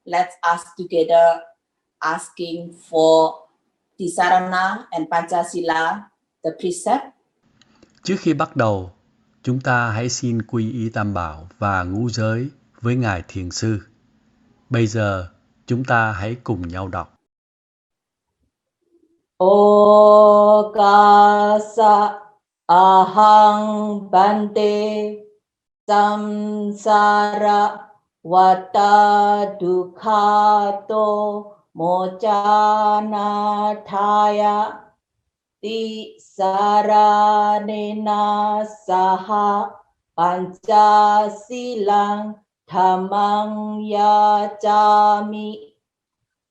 let's us together asking for Tisarana and Panchasila, the precept. Trước khi bắt đầu, chúng ta hãy xin quy y Tam Bảo và ngũ giới với Ngài Thiền Sư. Bây giờ, chúng ta hãy cùng nhau đọc. Okasa ahang bante samsara vata dukhato mochana thaya ti saranena saha pancasilang dhammang yacami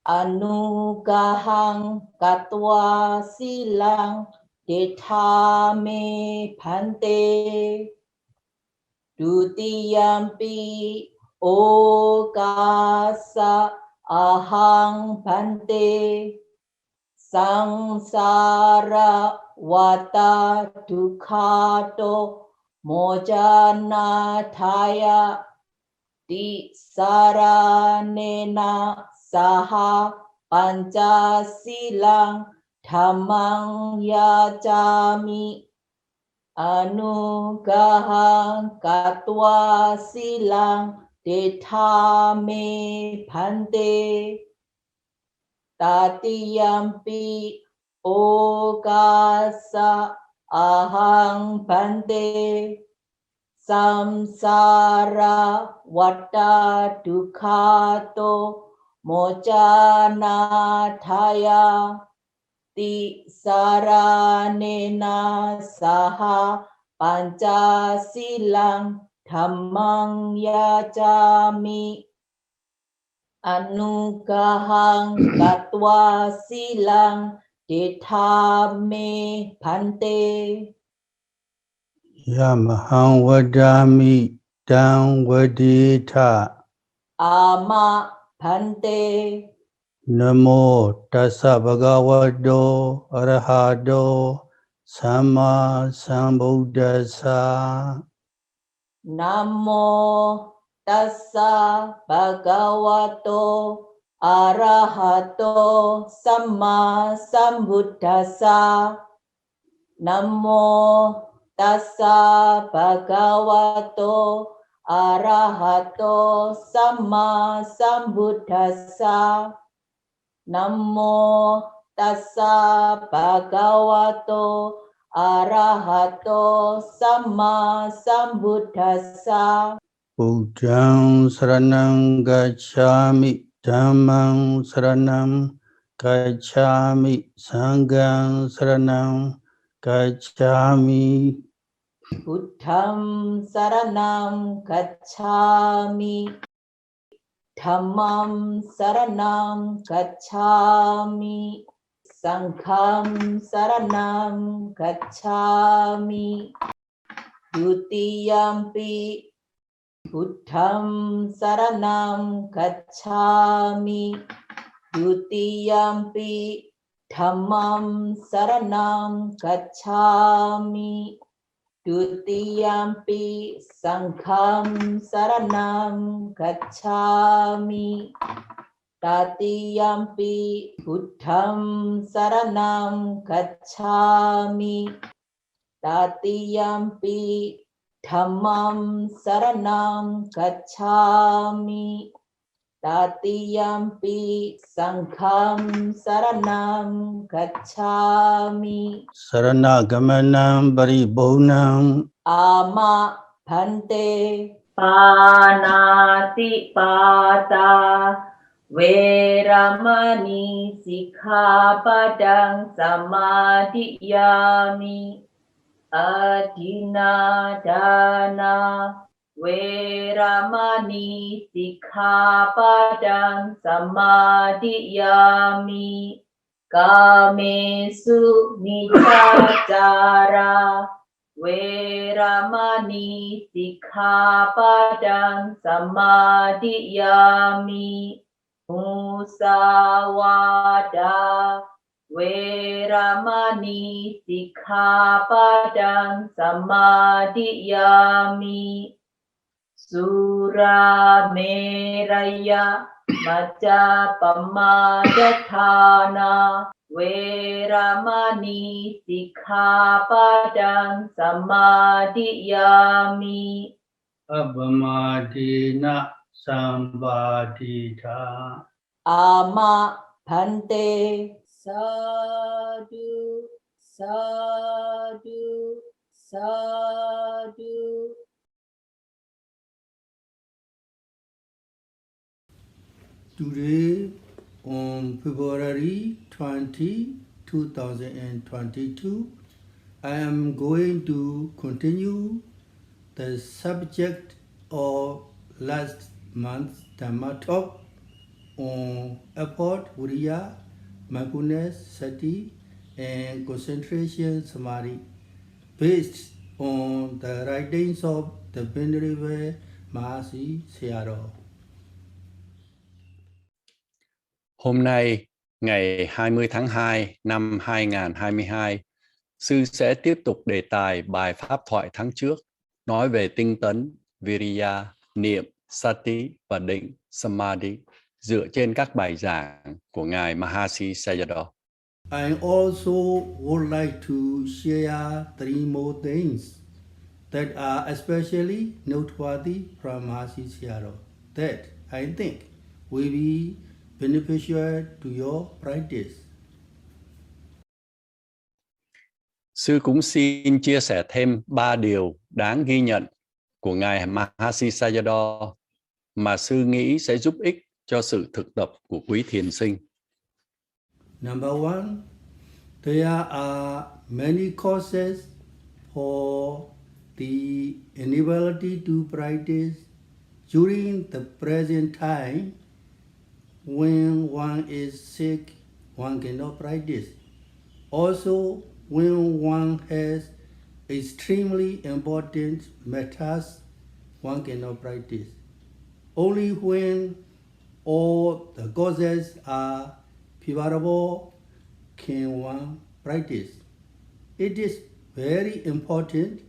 Anugahang katwa silang detame bhante dutiyampi okasa ahang bhante sangsara vata dukhato mojana thaya di saranena saha pancasilang dhammang yacami anugahang katwa silang detame bhante tatiyampi okasa ahang bhante samsara vata dukhato mojana thaya ti saranena saha pancasilang dhammang yacami anugahang katwa silang detame bhante Yamahang vadami dang vadita. Ama bhante Namo tassa bhagavato arahado samma sambuddhassa. Namo tassa bhagavato arahato samma sambuddhassa. Namo tassa bhagavato arahato samma sambuddhassa. Namo tassa bhagavato arahato samma sambuddhassa. Buddhang saranang gacchami, dhammang saranang gacchami, sanghang saranang gacchami. Buddham saranam gacchami, dhammam saranam gacchami, sangham saranam gacchami, dutiyampi buddham saranam gacchami, dutiyampi dhammam saranam gacchami, dutiyampi sangham saranam gacchami, tatiyampi buddham saranam gacchami, tatiyampi dhammam saranam gacchami, tatiyampi sangham saranam gacchami. Saranaгаmanam paribhunam. Ama bhante panati pata veramani sikkhapadang samadhiyami adina dana veramani sikkhapadang samadhiyami kamesu miccācara veramani sikkhapadang samadhiyami musawada veramani sikkhapadang samadhiyami surameraya Macha Pamadatthana Veramani Sikkhapadang Samadhiyami. Abhamadina Sambadhita. Ama Bhante. Sadhu, sadhu, sadhu. Today, on February 20, 2022, I am going to continue the subject of last month's Dhammatalk on effort, Viriya, Mindfulness, Sati, and concentration, Samadhi, based on the writings of the Venerable Bahasa Sayadaw. Hôm nay, ngày 20 tháng 2 năm 2022, Sư sẽ tiếp tục đề tài bài pháp thoại tháng trước, nói về tinh tấn, Viriya, niệm, Sati và định, Samadhi, dựa trên các bài giảng của Ngài Mahasi Sayadaw. I also would like to share 3 more things that are especially noteworthy from Mahasi Sayadaw that I think will be beneficial to your practice. Sư cũng xin chia sẻ thêm 3 điều đáng ghi nhận của Ngài Mahasi Sayadaw mà Sư nghĩ sẽ giúp ích cho sự thực tập của quý thiền sinh. Number 1, there are many causes for the inability to practice during the present time. When one is sick, one cannot practice. Also, when one has extremely important matters, one cannot practice. Only when all the causes are favorable can one practice. It is very important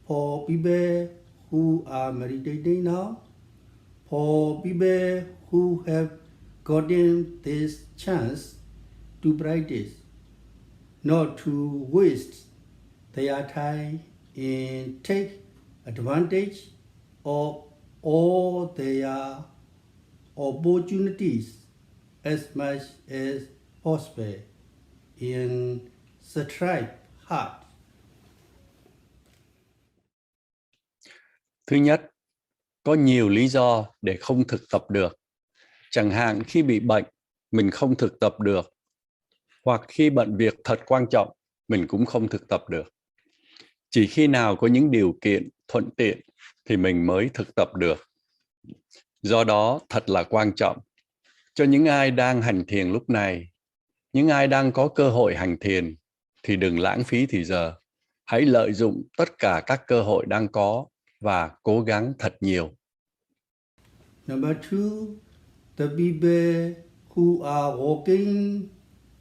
for people who are meditating now, for people who have gotten this chance to practice, not to waste their time and take advantage of all their opportunities as much as possible and strive hard. Thứ nhất, có nhiều lý do để không thực tập được. Chẳng hạn khi bị bệnh, mình không thực tập được. Hoặc khi bận việc thật quan trọng, mình cũng không thực tập được. Chỉ khi nào có những điều kiện thuận tiện thì mình mới thực tập được. Do đó, thật là quan trọng cho những ai đang hành thiền lúc này, những ai đang có cơ hội hành thiền, thì đừng lãng phí thì giờ. Hãy lợi dụng tất cả các cơ hội đang có và cố gắng thật nhiều. Number 2, the people who are walking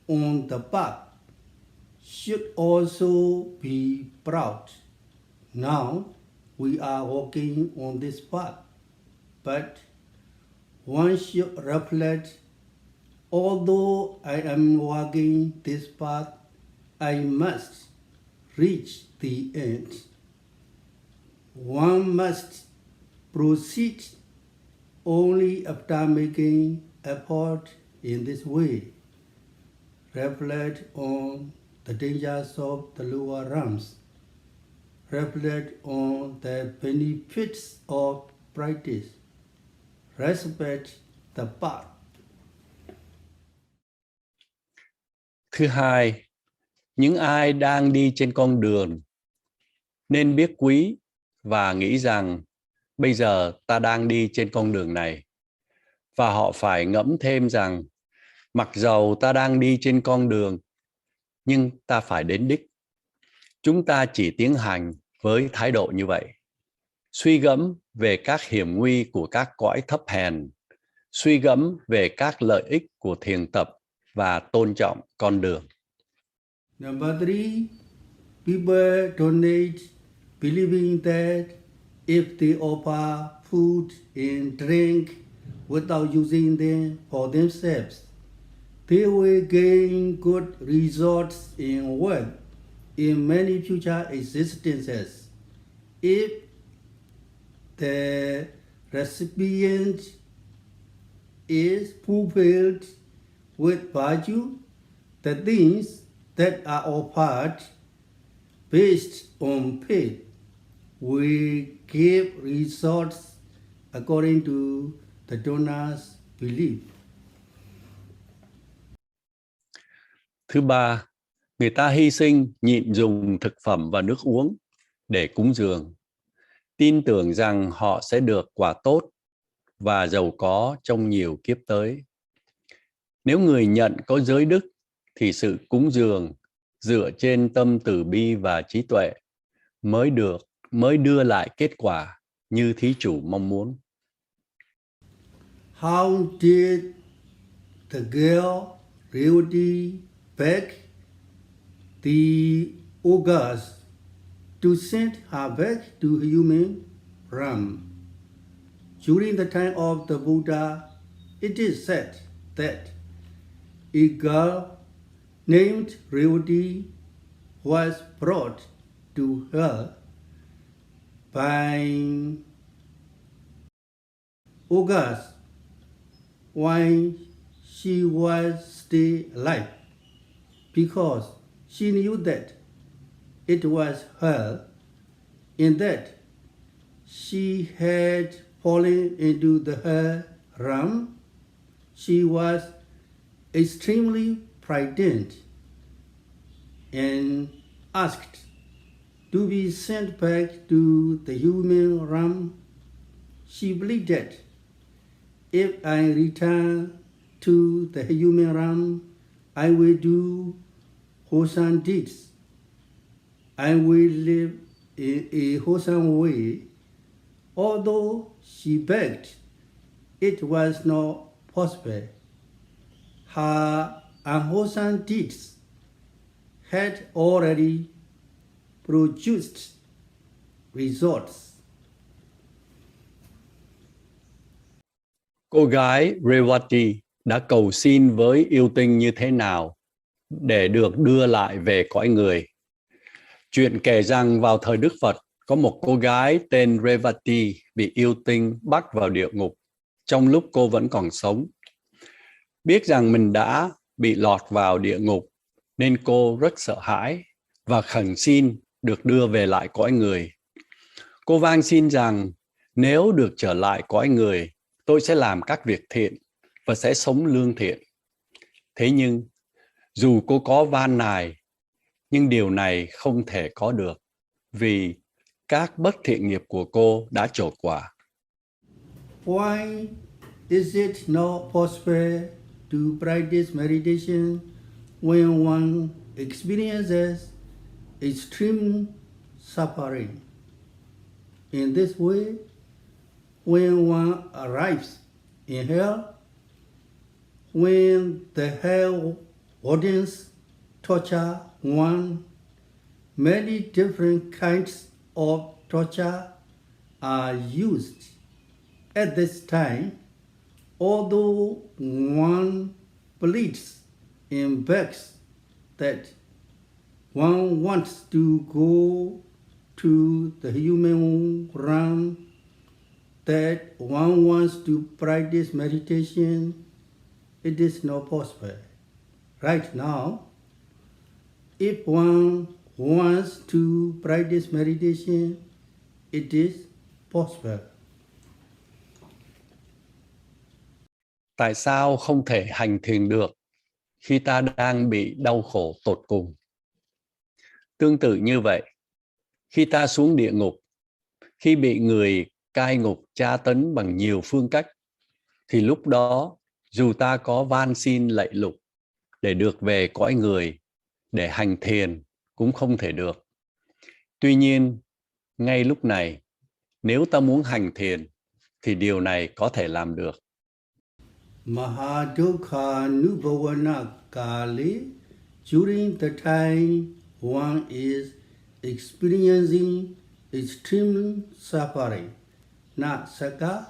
on the path should also be proud. Now we are walking on this path, but one should reflect, although I am walking this path, I must reach the end. One must proceed only after making effort in this way. Reflect on the dangers of the lower realms. Reflect on the benefits of practice. Respect the path. Thứ hai, những ai đang đi trên con đường nên biết quý và nghĩ rằng bây giờ ta đang đi trên con đường này. Và họ phải ngẫm thêm rằng mặc dầu ta đang đi trên con đường nhưng ta phải đến đích. Chúng ta chỉ tiến hành với thái độ như vậy. Suy gẫm về các hiểm nguy của các cõi thấp hèn, suy gẫm về các lợi ích của thiền tập và tôn trọng con đường. Number 3, people donate believing that if they offer food and drink without using them for themselves. They will gain good results in wealth in many future existences if the recipient is fulfilled with virtue. The things that are offered based on faith will give results according to the donor's belief. Thứ ba, người ta hy sinh nhịn dùng thực phẩm và nước uống để cúng dường, tin tưởng rằng họ sẽ được quả tốt và giàu có trong nhiều kiếp tới. Nếu người nhận có giới đức thì sự cúng dường dựa trên tâm từ bi và trí tuệ mới đưa lại kết quả như thí chủ mong muốn. How did the girl Revati beg the ogres to send her back to human realm? During the time of the Buddha, it is said that a girl named Revati was brought to her by ogres while she was still alive, because she knew that it was her, in that she had fallen into the her realm. She was extremely frightened and asked to be sent back to the human realm. She believed that if I return to the human realm, I will do wholesome deeds. I will live in a wholesome way. Although she begged, it was not possible. Her unwholesome deeds had already produced results. Cô gái Revati đã cầu xin với yêu tinh như thế nào để được đưa lại về cõi người. Chuyện kể rằng vào thời Đức Phật, có một cô gái tên Revati bị yêu tinh bắt vào địa ngục trong lúc cô vẫn còn sống. Biết rằng mình đã bị lọt vào địa ngục nên cô rất sợ hãi và khẩn xin được đưa về lại cõi người. Cô van xin rằng nếu được trở lại cõi người, tôi sẽ làm các việc thiện và sẽ sống lương thiện. Thế nhưng, dù cô có van nài, nhưng điều này không thể có được vì các bất thiện nghiệp của cô đã trổ quả. Why is it not possible to practice meditation when one experiences extreme suffering? In this way, when one arrives in hell, when the hell audience torture one, many different kinds of torture are used at this time. Although one pleads and begs that one wants to go to the human realm, that one wants to practice meditation, it is not possible. Right now, if one wants to practice meditation, it is possible. Tại sao không thể hành thiền được khi ta đang bị đau khổ tột cùng? Tương tự như vậy, khi ta xuống địa ngục, khi bị người cai ngục tra tấn bằng nhiều phương cách, thì lúc đó dù ta có van xin lạy lục để được về cõi người, để hành thiền cũng không thể được. Tuy nhiên, ngay lúc này, nếu ta muốn hành thiền, thì điều này có thể làm được. Mahadukha Nubhavana Kali, during the time one is experiencing extreme suffering, na saka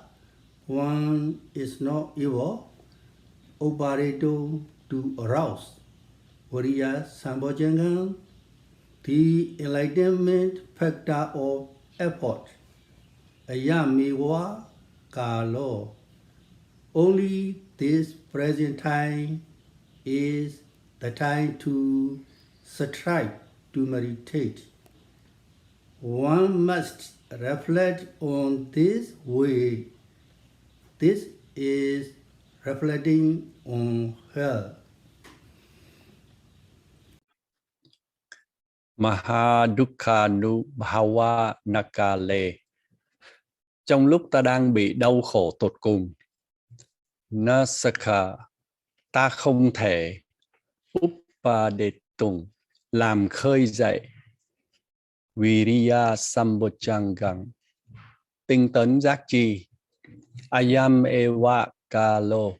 one is not evil, operato to arouse, Viriya Sambhojangan, the enlightenment factor of effort, Ayamiwa Kalo. Only this present time is the time to strive to meditate. One must reflect on this way. This is reflecting on hell. Mahadukkanu bhava nakale. Trong lúc ta đang bị đau khổ tột cùng, Nasakha, ta không thể Uppadetung, làm khơi dậy Viriya Sambhojangang, tinh tấn giác chi. Ayam eva kalo,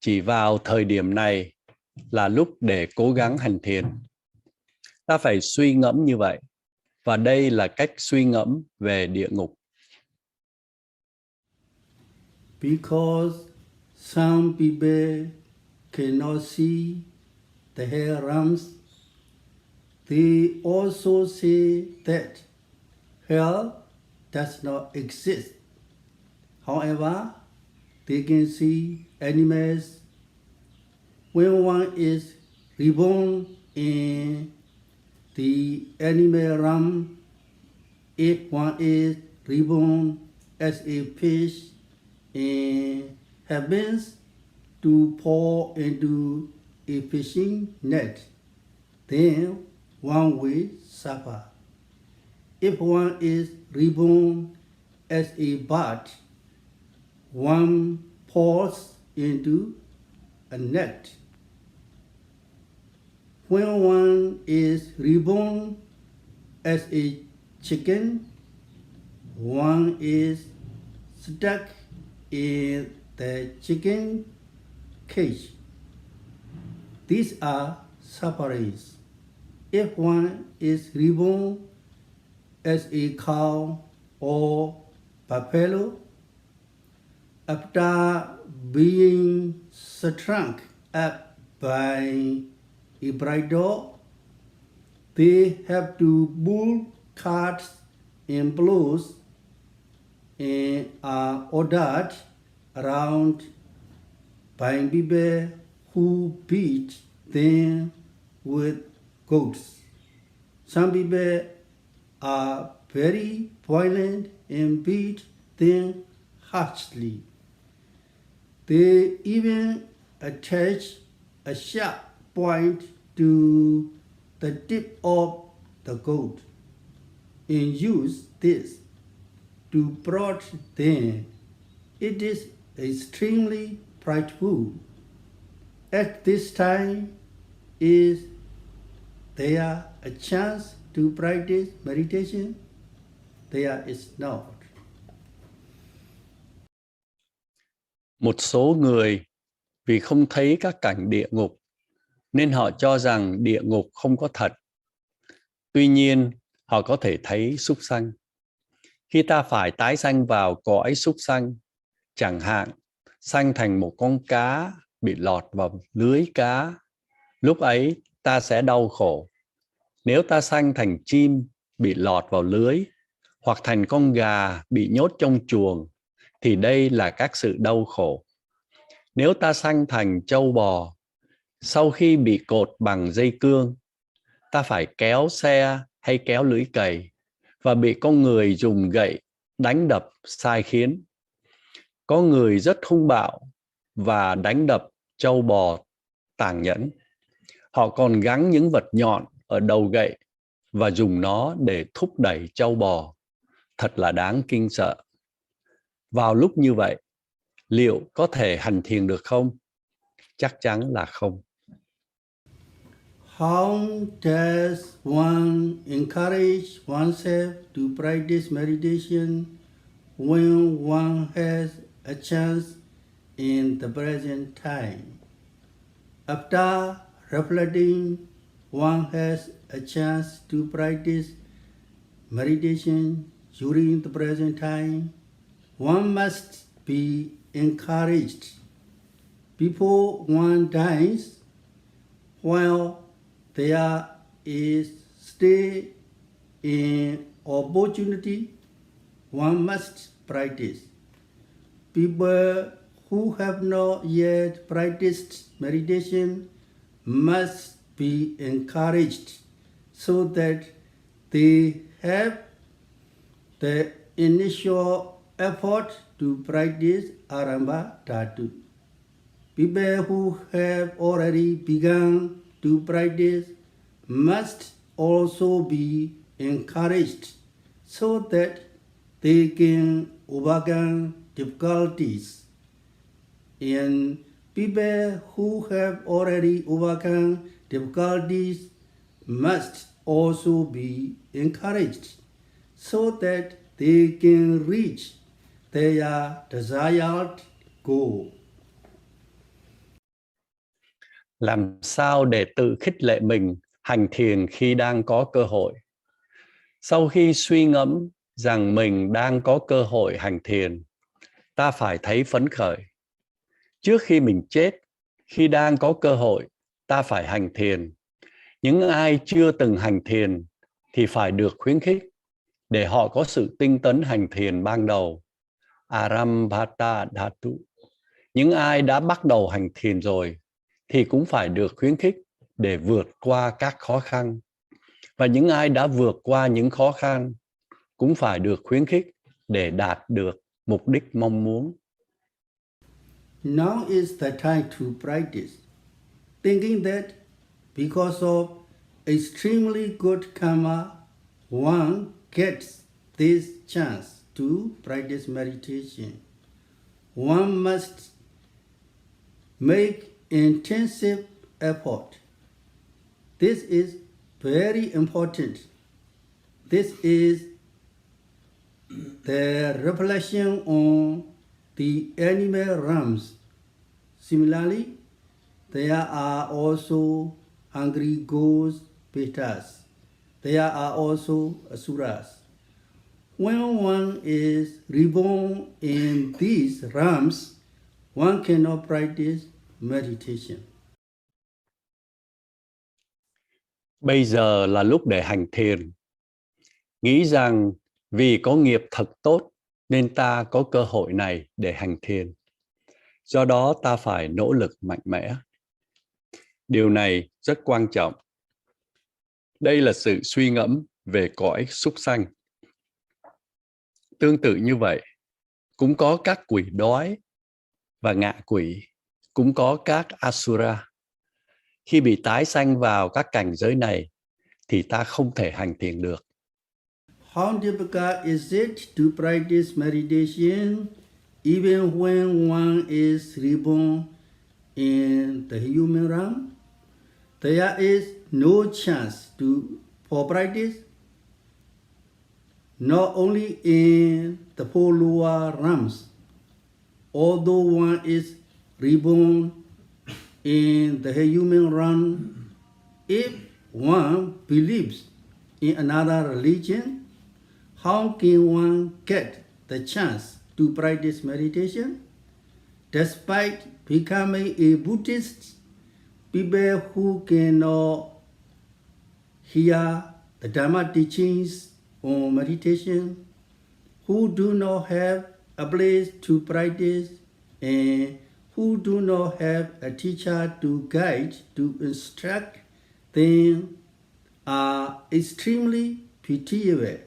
chỉ vào thời điểm này là lúc để cố gắng hành thiền. Ta phải suy ngẫm như vậy, và đây là cách suy ngẫm về địa ngục. Because some people cannot see the hell realms, they also say that hell does not exist. However, they can see animals. When one is reborn in the animal realm, if one is reborn as a fish in heavens to fall into a fishing net, then one will suffer. If one is reborn as a bird, one falls into a net. When one is reborn as a chicken, one is stuck in the chicken cage. These are sufferings. If one is reborn as a cow or buffalo, after being shrunk up by a bright dog, they have to pull carts and blows and are ordered around by people who beat them with goats. Some people are very violent and beat them harshly. They even attach a sharp point to the tip of the goat and use this to prod them. It is extremely frightful. At this time, is there a chance to practice meditation? There is not. Một số người vì không thấy các cảnh địa ngục nên họ cho rằng địa ngục không có thật. Tuy nhiên, họ có thể thấy súc sanh. Khi ta phải tái sanh vào cõi súc sanh, chẳng hạn sanh thành một con cá bị lọt vào lưới cá, lúc ấy ta sẽ đau khổ. Nếu ta sanh thành chim bị lọt vào lưới, hoặc thành con gà bị nhốt trong chuồng, thì đây là các sự đau khổ. Nếu ta sanh thành trâu bò, sau khi bị cột bằng dây cương, ta phải kéo xe hay kéo lưỡi cày và bị con người dùng gậy đánh đập sai khiến. Có người rất hung bạo và đánh đập trâu bò tàn nhẫn. Họ còn gắn những vật nhọn ở đầu gậy và dùng nó để thúc đẩy trâu bò. Thật là đáng kinh sợ. Vào lúc như vậy, liệu có thể hành thiền được không? Chắc chắn là không. How does one encourage oneself to practice meditation when one has a chance in the present time? After reflecting, one has a chance to practice meditation during the present time. One must be encouraged. Before one dies, while there is still an opportunity, one must practice. People who have not yet practiced meditation must be encouraged so that they have the initial effort to practice Arambha Dhatu. People who have already begun to practice must also be encouraged so that they can overcome difficulties. And people who have already overcome difficulties must also be encouraged so that they can reach their desired goal. Làm sao để tự khích lệ mình hành thiền khi đang có cơ hội? Sau khi suy ngẫm rằng mình đang có cơ hội hành thiền, ta phải thấy phấn khởi. Trước khi mình chết, khi đang có cơ hội, ta phải hành thiền. Những ai chưa từng hành thiền thì phải được khuyến khích để họ có sự tinh tấn hành thiền ban đầu. Arambhata Dhatu. Những ai đã bắt đầu hành thiền rồi thì cũng phải được khuyến khích để vượt qua các khó khăn. Và những ai đã vượt qua những khó khăn cũng phải được khuyến khích để đạt được mục đích mong muốn. Now is the time to practice, thinking that because of extremely good karma, one gets this chance to practice meditation. One must make intensive effort. This is very important. This is the reflection on the animal realms. Similarly, there are also hungry ghosts, petas. There are also asuras. When one is reborn in these realms, one cannot practice meditation. Bây giờ là lúc để hành thiền. Nghĩ rằng vì có nghiệp thật tốt nên ta có cơ hội này để hành thiền. Do đó ta phải nỗ lực mạnh mẽ. Điều này rất quan trọng. Đây là sự suy ngẫm về cõi súc sanh. Tương tự như vậy, cũng có các quỷ đói và ngạ quỷ, cũng có các asura. Khi bị tái sanh vào các cảnh giới này, thì ta không thể hành thiền được. How difficult is it to practice meditation even when one is reborn in the human realm? There is no chance for practice, not only in the four lower realms. Although one is reborn in the human realm, if one believes in another religion, how can one get the chance to practice meditation? Despite becoming a Buddhist, people who cannot hear the Dhamma teachings on meditation, who do not have a place to practice, and who do not have a teacher to guide, to instruct them, are extremely pitiable.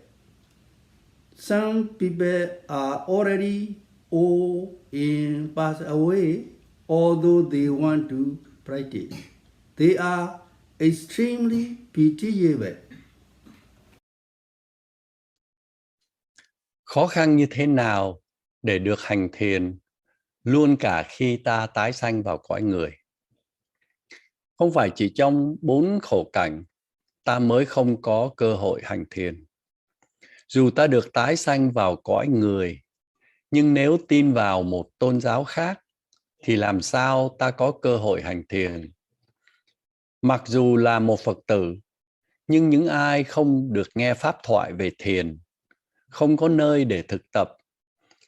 Some people are already old and passed away, although they want to practice. They are extremely pitiable. Khó khăn như thế nào để được hành thiền luôn cả khi ta tái sanh vào cõi người? Không phải chỉ trong 4 khổ cảnh ta mới không có cơ hội hành thiền. Dù ta được tái sanh vào cõi người, nhưng nếu tin vào một tôn giáo khác, thì làm sao ta có cơ hội hành thiền? Mặc dù là một Phật tử, nhưng những ai không được nghe pháp thoại về thiền, không có nơi để thực tập,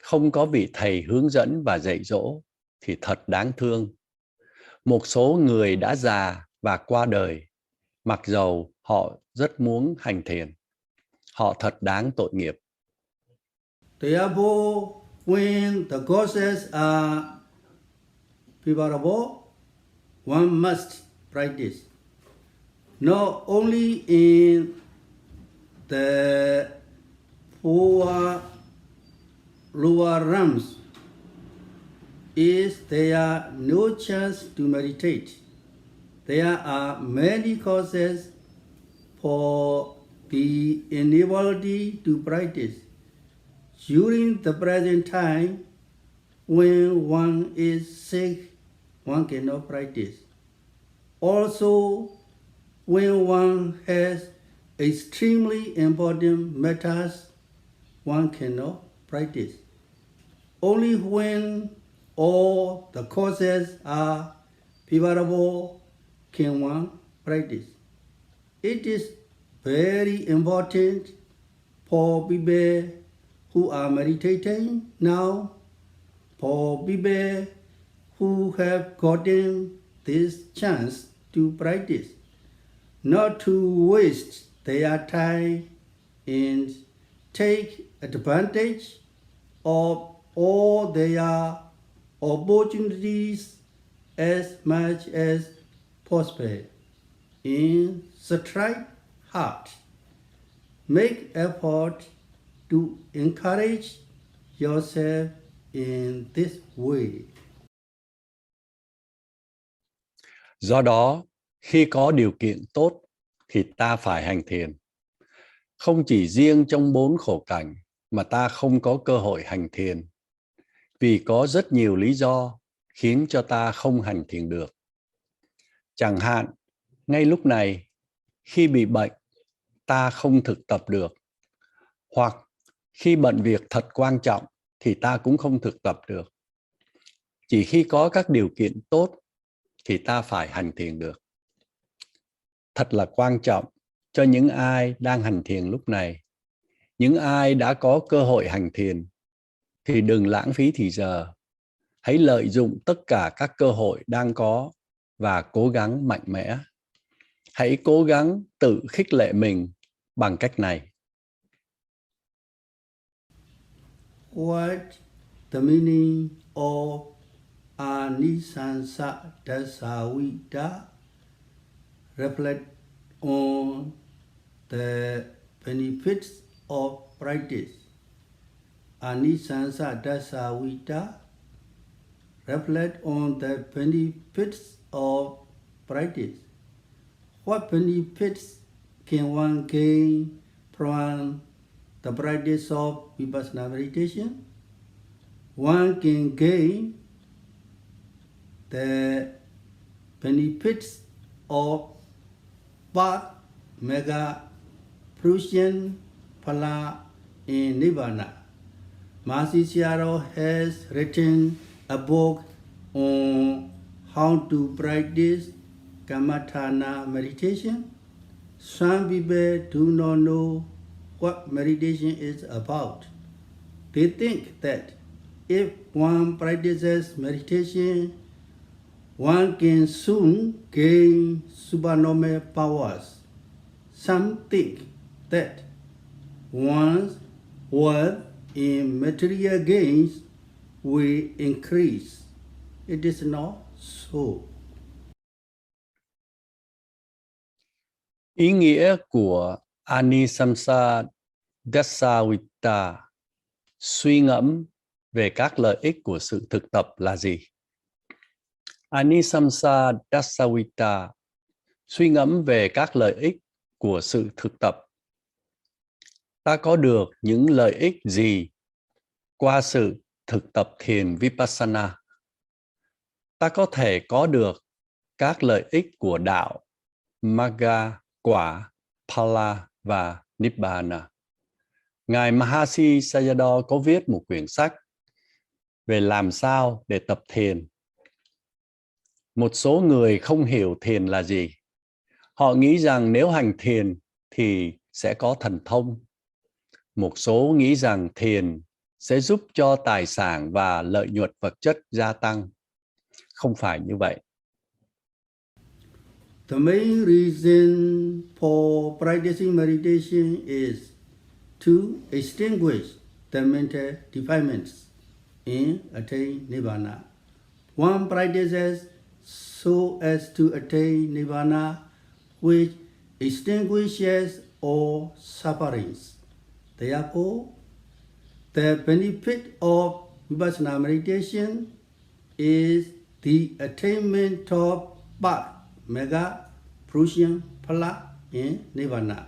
không có vị thầy hướng dẫn và dạy dỗ thì thật đáng thương. Một số người đã già và qua đời, mặc dầu họ rất muốn hành thiền. Họ thật đáng tội nghiệp. Therefore, when the causes are favorable, one must practice. Not only in the four lower realms is there no chance to meditate. There are many causes for the inability to practice. During the present time, when one is sick, one cannot practice. Also, when one has extremely important matters, one cannot practice. Only when all the causes are favorable can one practice. It is very important for people who are meditating now, for people who have gotten this chance to practice, not to waste their time and take advantage of all their opportunities as much as possible. In strike hard, make effort to encourage yourself in this way. Do đó, khi có điều kiện tốt thì ta phải hành thiền. Không chỉ riêng trong 4 khổ cảnh mà ta không có cơ hội hành thiền, vì có rất nhiều lý do khiến cho ta không hành thiền được. Chẳng hạn, ngay lúc này, khi bị bệnh, ta không thực tập được. Hoặc khi bận việc thật quan trọng thì ta cũng không thực tập được. Chỉ khi có các điều kiện tốt thì ta phải hành thiền được. Thật là quan trọng cho những ai đang hành thiền lúc này. Những ai đã có cơ hội hành thiền thì đừng lãng phí thì giờ. Hãy lợi dụng tất cả các cơ hội đang có và cố gắng mạnh mẽ. Hãy cố gắng tự khích lệ mình bằng cách này. What the meaning of Anisansa Dasavita reflect on the benefits of practice. Anisansa Dasavita reflect on the benefits of practice. What benefits can one gain from the practice of Vipassana meditation? One can gain the benefits of Path, Mega, Prusian, Phala, and Nibbana. Mahasi Sayadaw has written a book on how to practice Kammatthana meditation. Some people do not know what meditation is about. They think that if one practices meditation, one can soon gain supernormal powers. Some think that one's worth in material gains will increase. It is not so. Ý nghĩa của Anisamsa Dasavita, suy ngẫm về các lợi ích của sự thực tập là gì? Anisamsa Dasavita, suy ngẫm về các lợi ích của sự thực tập. Ta có được những lợi ích gì qua sự thực tập thiền Vipassana? Ta có thể có được các lợi ích của đạo, Magga, quả, Phala và Nibbana. Ngài Mahasi Sayadaw có viết một quyển sách về làm sao để tập thiền. Một số người không hiểu thiền là gì. Họ nghĩ rằng nếu hành thiền thì sẽ có thần thông. Một số nghĩ rằng thiền sẽ giúp cho tài sản và lợi nhuận vật chất gia tăng. Không phải như vậy. The main reason for practicing meditation is to extinguish the mental defilements and attain Nibbana. One practices so as to attain Nibbana, which extinguishes all sufferings. Therefore, the benefit of Vipassana meditation is the attainment of Bhat, Megha, Prushya, Phala, and Nibbana.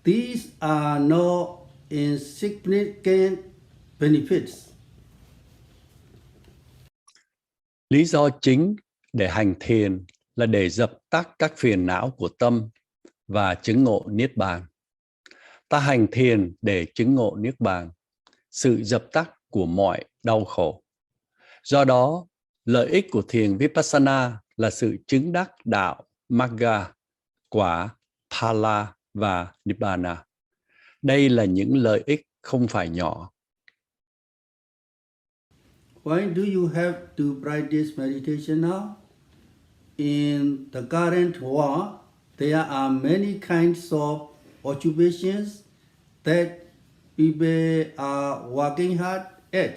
These are not insignificant benefits. Lý do chính để hành thiền là để dập tắt các phiền não của tâm và chứng ngộ Niết Bàn. Ta hành thiền để chứng ngộ Niết Bàn, sự dập tắt của mọi đau khổ. Do đó, lợi ích của thiền Vipassana là sự chứng đắc đạo Magga, quả Phala và Nibbana. Đây là những lợi ích không phải nhỏ. Why do you have to practice meditation now? In the current world, there are many kinds of occupations that people are working hard at.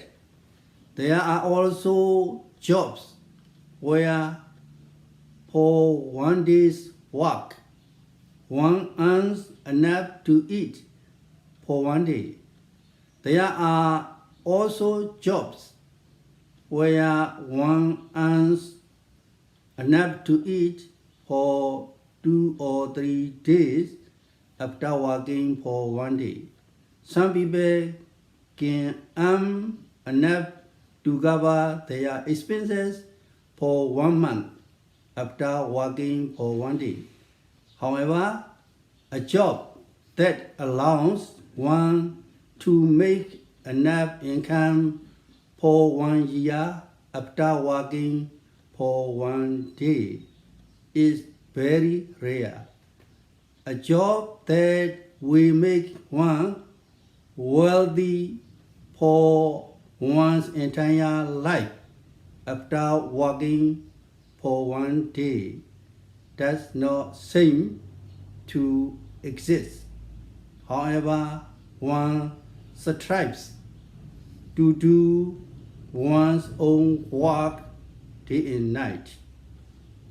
There are also jobs where for one day's work, one earns enough to eat for one day. There are also jobs where one earns enough to eat for 2 or 3 days after working for one day. Some people can earn enough to cover their expenses for 1 month after working for one day. However, a job that allows one to make enough income for 1 year after working for one day is very rare. A job that will make one wealthy for one's entire life after working for one day does not seem to exist. However, one strives to do one's own work day and night.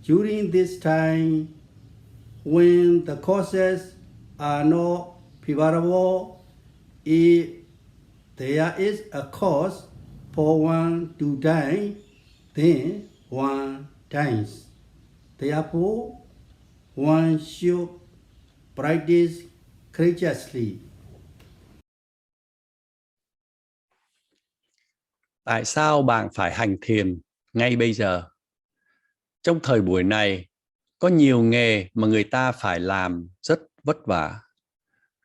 During this time, when the causes are not favorable, if there is a cause for one to die, then one dies. Therefore, one should practice courageously. Tại sao bạn phải hành thiền ngay bây giờ? Trong thời buổi này, có nhiều nghề mà người ta phải làm rất vất vả.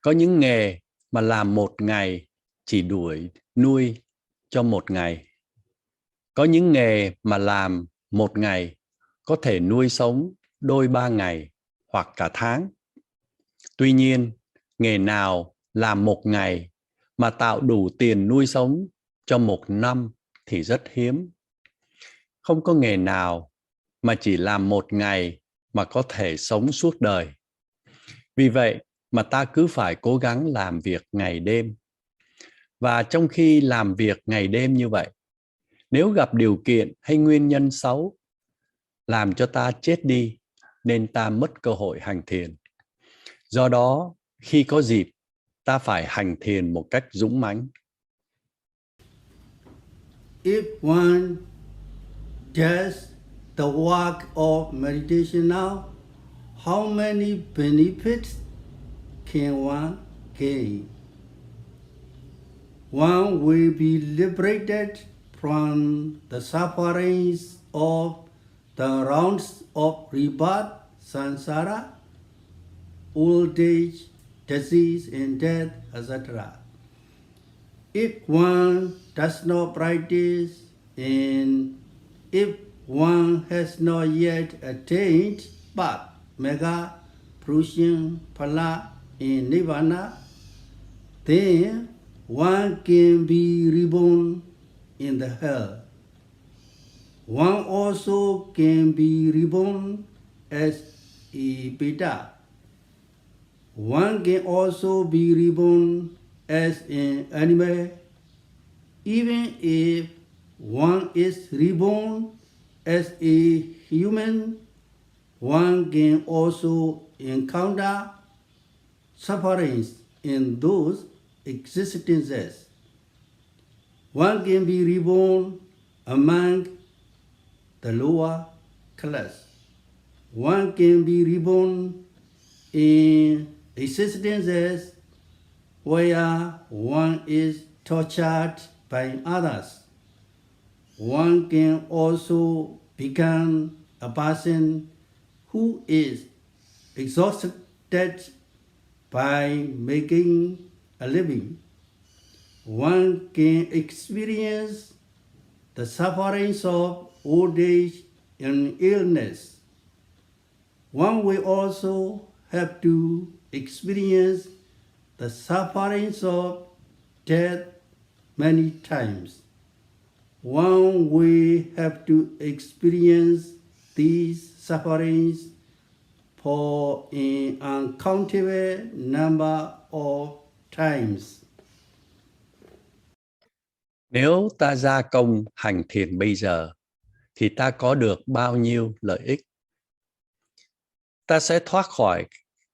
Có những nghề mà làm một ngày chỉ đủ nuôi cho một ngày. Có những nghề mà làm một ngày có thể nuôi sống đôi 3 ngày hoặc cả tháng. Tuy nhiên, nghề nào làm một ngày mà tạo đủ tiền nuôi sống cho 1 năm thì rất hiếm. Không có nghề nào mà chỉ làm 1 ngày mà có thể sống suốt đời. Vì vậy mà ta cứ phải cố gắng làm việc ngày đêm. Và trong khi làm việc ngày đêm như vậy, nếu gặp điều kiện hay nguyên nhân xấu làm cho ta chết đi, nên ta mất cơ hội hành thiền. Do đó, khi có dịp, ta phải hành thiền một cách dũng mãnh. If one does the work of meditation now, how many benefits can one gain? One will be liberated from the sufferings of the rounds of rebirth, samsara, old age, disease and death, etc. If one does not practice and if one has not yet attained Bhat, Megha, Prushya, Phala, and Nibbana, then one can be reborn in the hell. One also can be reborn as a beta. One can also be reborn as an animal. Even if one is reborn as a human, one can also encounter sufferings in those existences. One can be reborn among the lower class. One can be reborn in existences where one is tortured by others. One can also become a person who is exhausted by making a living. One can experience the sufferings of old age and illness. One will also have to experience the sufferings of death many times. One will have to experience these sufferings for an uncountable number of times. Nếu ta gia công hành thiền bây giờ, thì ta có được bao nhiêu lợi ích? Ta sẽ thoát khỏi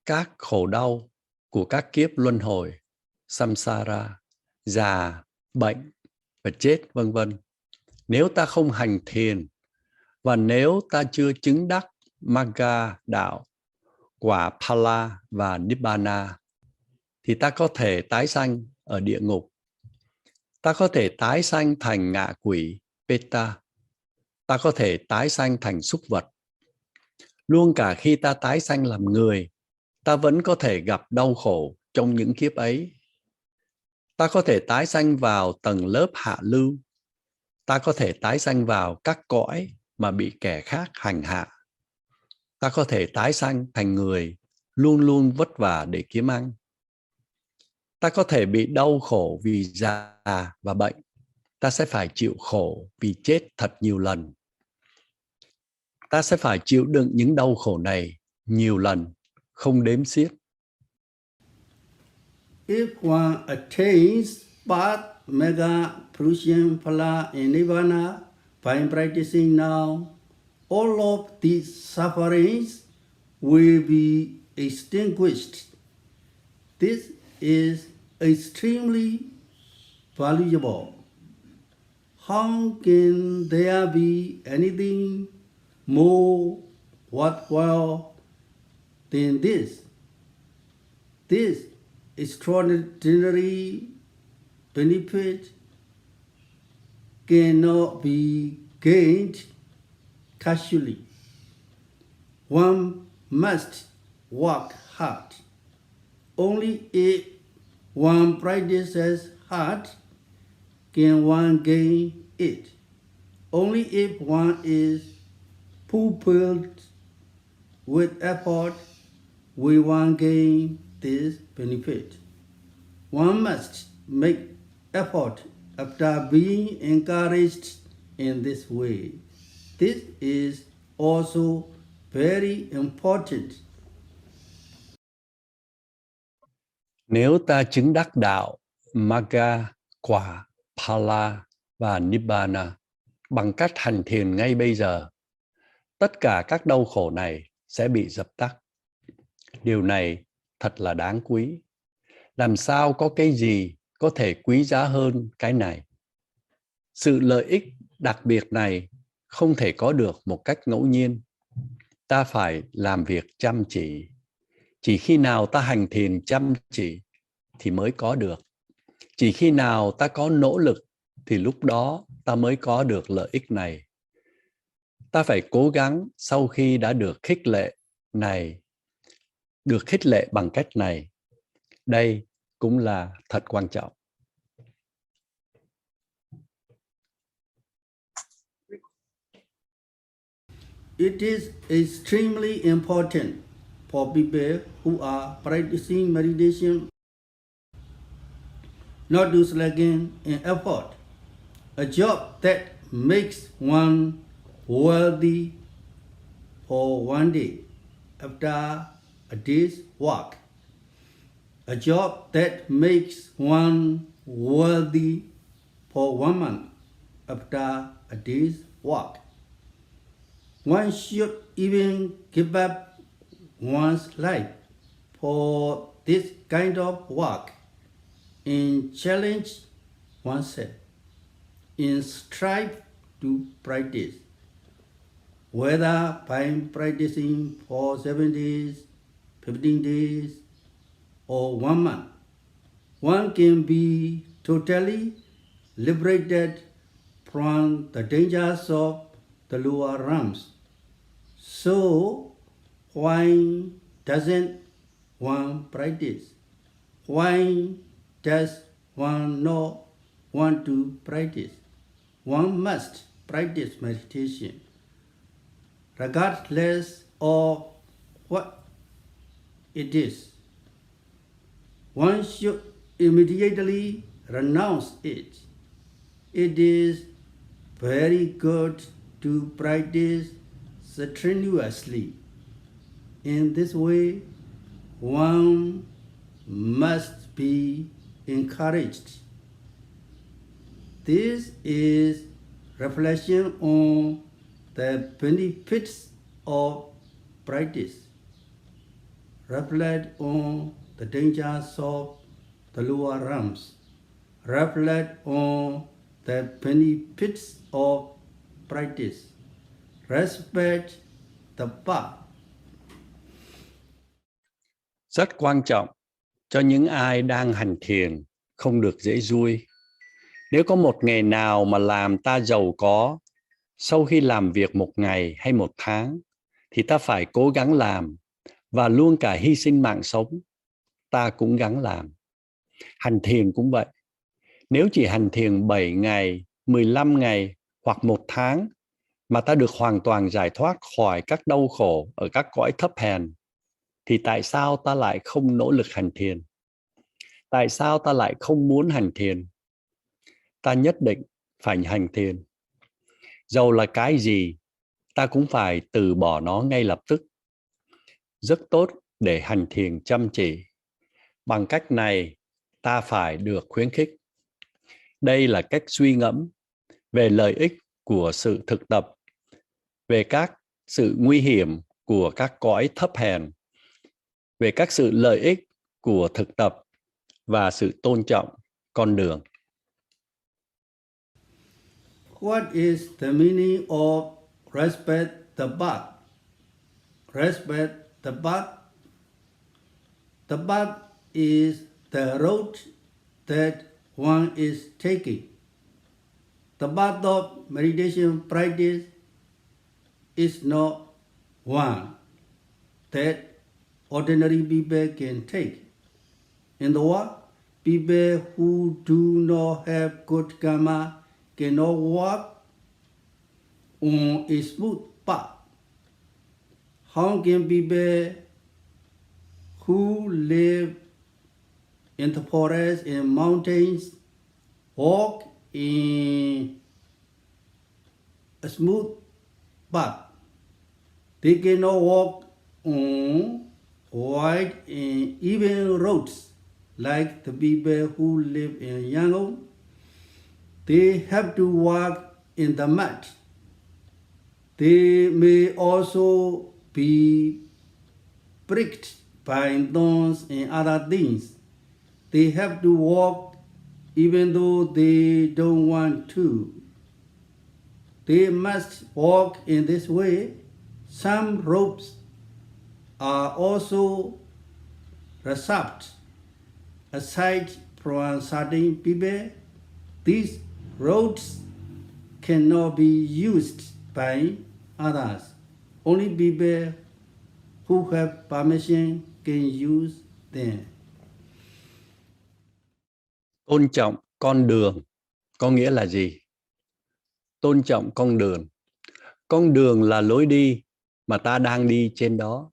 các khổ đau của các kiếp luân hồi, samsara, già, bệnh và chết, vân vân. Nếu ta không hành thiền và nếu ta chưa chứng đắc magga đạo, quả phala và nibbana, thì ta có thể tái sanh ở địa ngục. Ta có thể tái sanh thành ngạ quỷ, peta. Ta có thể tái sanh thành súc vật. Luôn cả khi ta tái sanh làm người, ta vẫn có thể gặp đau khổ trong những kiếp ấy. Ta có thể tái sanh vào tầng lớp hạ lưu. Ta có thể tái sanh vào các cõi mà bị kẻ khác hành hạ. Ta có thể tái sanh thành người luôn luôn vất vả để kiếm ăn. Ta có thể bị đau khổ vì già và bệnh. Ta sẽ phải chịu khổ vì chết thật nhiều lần. Ta sẽ phải chịu đựng những đau khổ này nhiều lần, không đếm xiết. If one attains Path, Magga, Purusha, Phala, and Nibbana by practicing now, all of these sufferings will be extinguished. This is extremely valuable. How can there be anything more worthwhile than this? This extraordinary benefit cannot be gained casually. One must work hard. Only if one practices hard can one gain it. Only if one is fulfilled with effort will one gain this benefit. One must make effort after being encouraged in this way. This is also very important. Nếu ta chứng đắc đạo, magga, quả, phala và nibbana bằng cách hành thiền ngay bây giờ, tất cả các đau khổ này sẽ bị dập tắt. Điều này thật là đáng quý. Làm sao có cái gì có thể quý giá hơn cái này? Sự lợi ích đặc biệt này không thể có được một cách ngẫu nhiên. Ta phải làm việc chăm chỉ. Chỉ khi nào ta hành thiền chăm chỉ thì mới có được. Chỉ khi nào ta có nỗ lực thì lúc đó ta mới có được lợi ích này. Ta phải cố gắng sau khi đã được khích lệ bằng cách này. Đây cũng là thật quan trọng. It is extremely important for people who are practicing meditation not to slacken in effort. A job that makes one wealthy for one day after a day's work. A job that makes one wealthy for 1 month after a day's work. One should even give up one's life for this kind of work and challenge oneself in strive to practice, whether by practicing for 7 days, 15 days, or 1 month. One can be totally liberated from the dangers of the lower realms. So, why doesn't one practice? Why does one not want to practice? One must practice meditation, regardless of what it is. One should immediately renounce it. It is very good to practice strenuously. In this way, one must be encouraged. This is reflection on the benefits of practice. Reflect on the dangers of the lower realms. Reflect on the benefits of practice. Respect the path. Rất quan trọng cho những ai đang hành thiền không được dễ dui. Nếu có một nghề nào mà làm ta giàu có sau khi làm việc 1 ngày hay 1 tháng, thì ta phải cố gắng làm và luôn cả hy sinh mạng sống, ta cũng gắng làm. Hành thiền cũng vậy. Nếu chỉ hành thiền 7 ngày, 15 ngày hoặc 1 tháng mà ta được hoàn toàn giải thoát khỏi các đau khổ ở các cõi thấp hèn, thì tại sao ta lại không nỗ lực hành thiền? Tại sao ta lại không muốn hành thiền? Ta nhất định phải hành thiền. Dầu là cái gì, ta cũng phải từ bỏ nó ngay lập tức. Rất tốt để hành thiền chăm chỉ. Bằng cách này, ta phải được khuyến khích. Đây là cách suy ngẫm về lợi ích của sự thực tập, về các sự nguy hiểm của các cõi thấp hèn, về các sự lợi ích của thực tập và sự tôn trọng con đường. What is the meaning of respect the path? Respect the path. The path is the road that one is taking. The path of meditation practice is not one that ordinary people can take. In the world, people who do not have good karma cannot walk on a smooth path. How can people who live in the forest and mountains walk in a smooth path? They cannot walk on wide and even roads like the people who live in Yangon. They have to walk in the mud. They may also be pricked by thorns and other things. They have to walk even though they don't want to. They must walk in this way. Some ropes are also reserved aside from certain people. These roads cannot be used by others. Only people who have permission can use them. Tôn trọng con đường có nghĩa là gì? Tôn trọng con đường. Con đường là lối đi mà ta đang đi trên đó.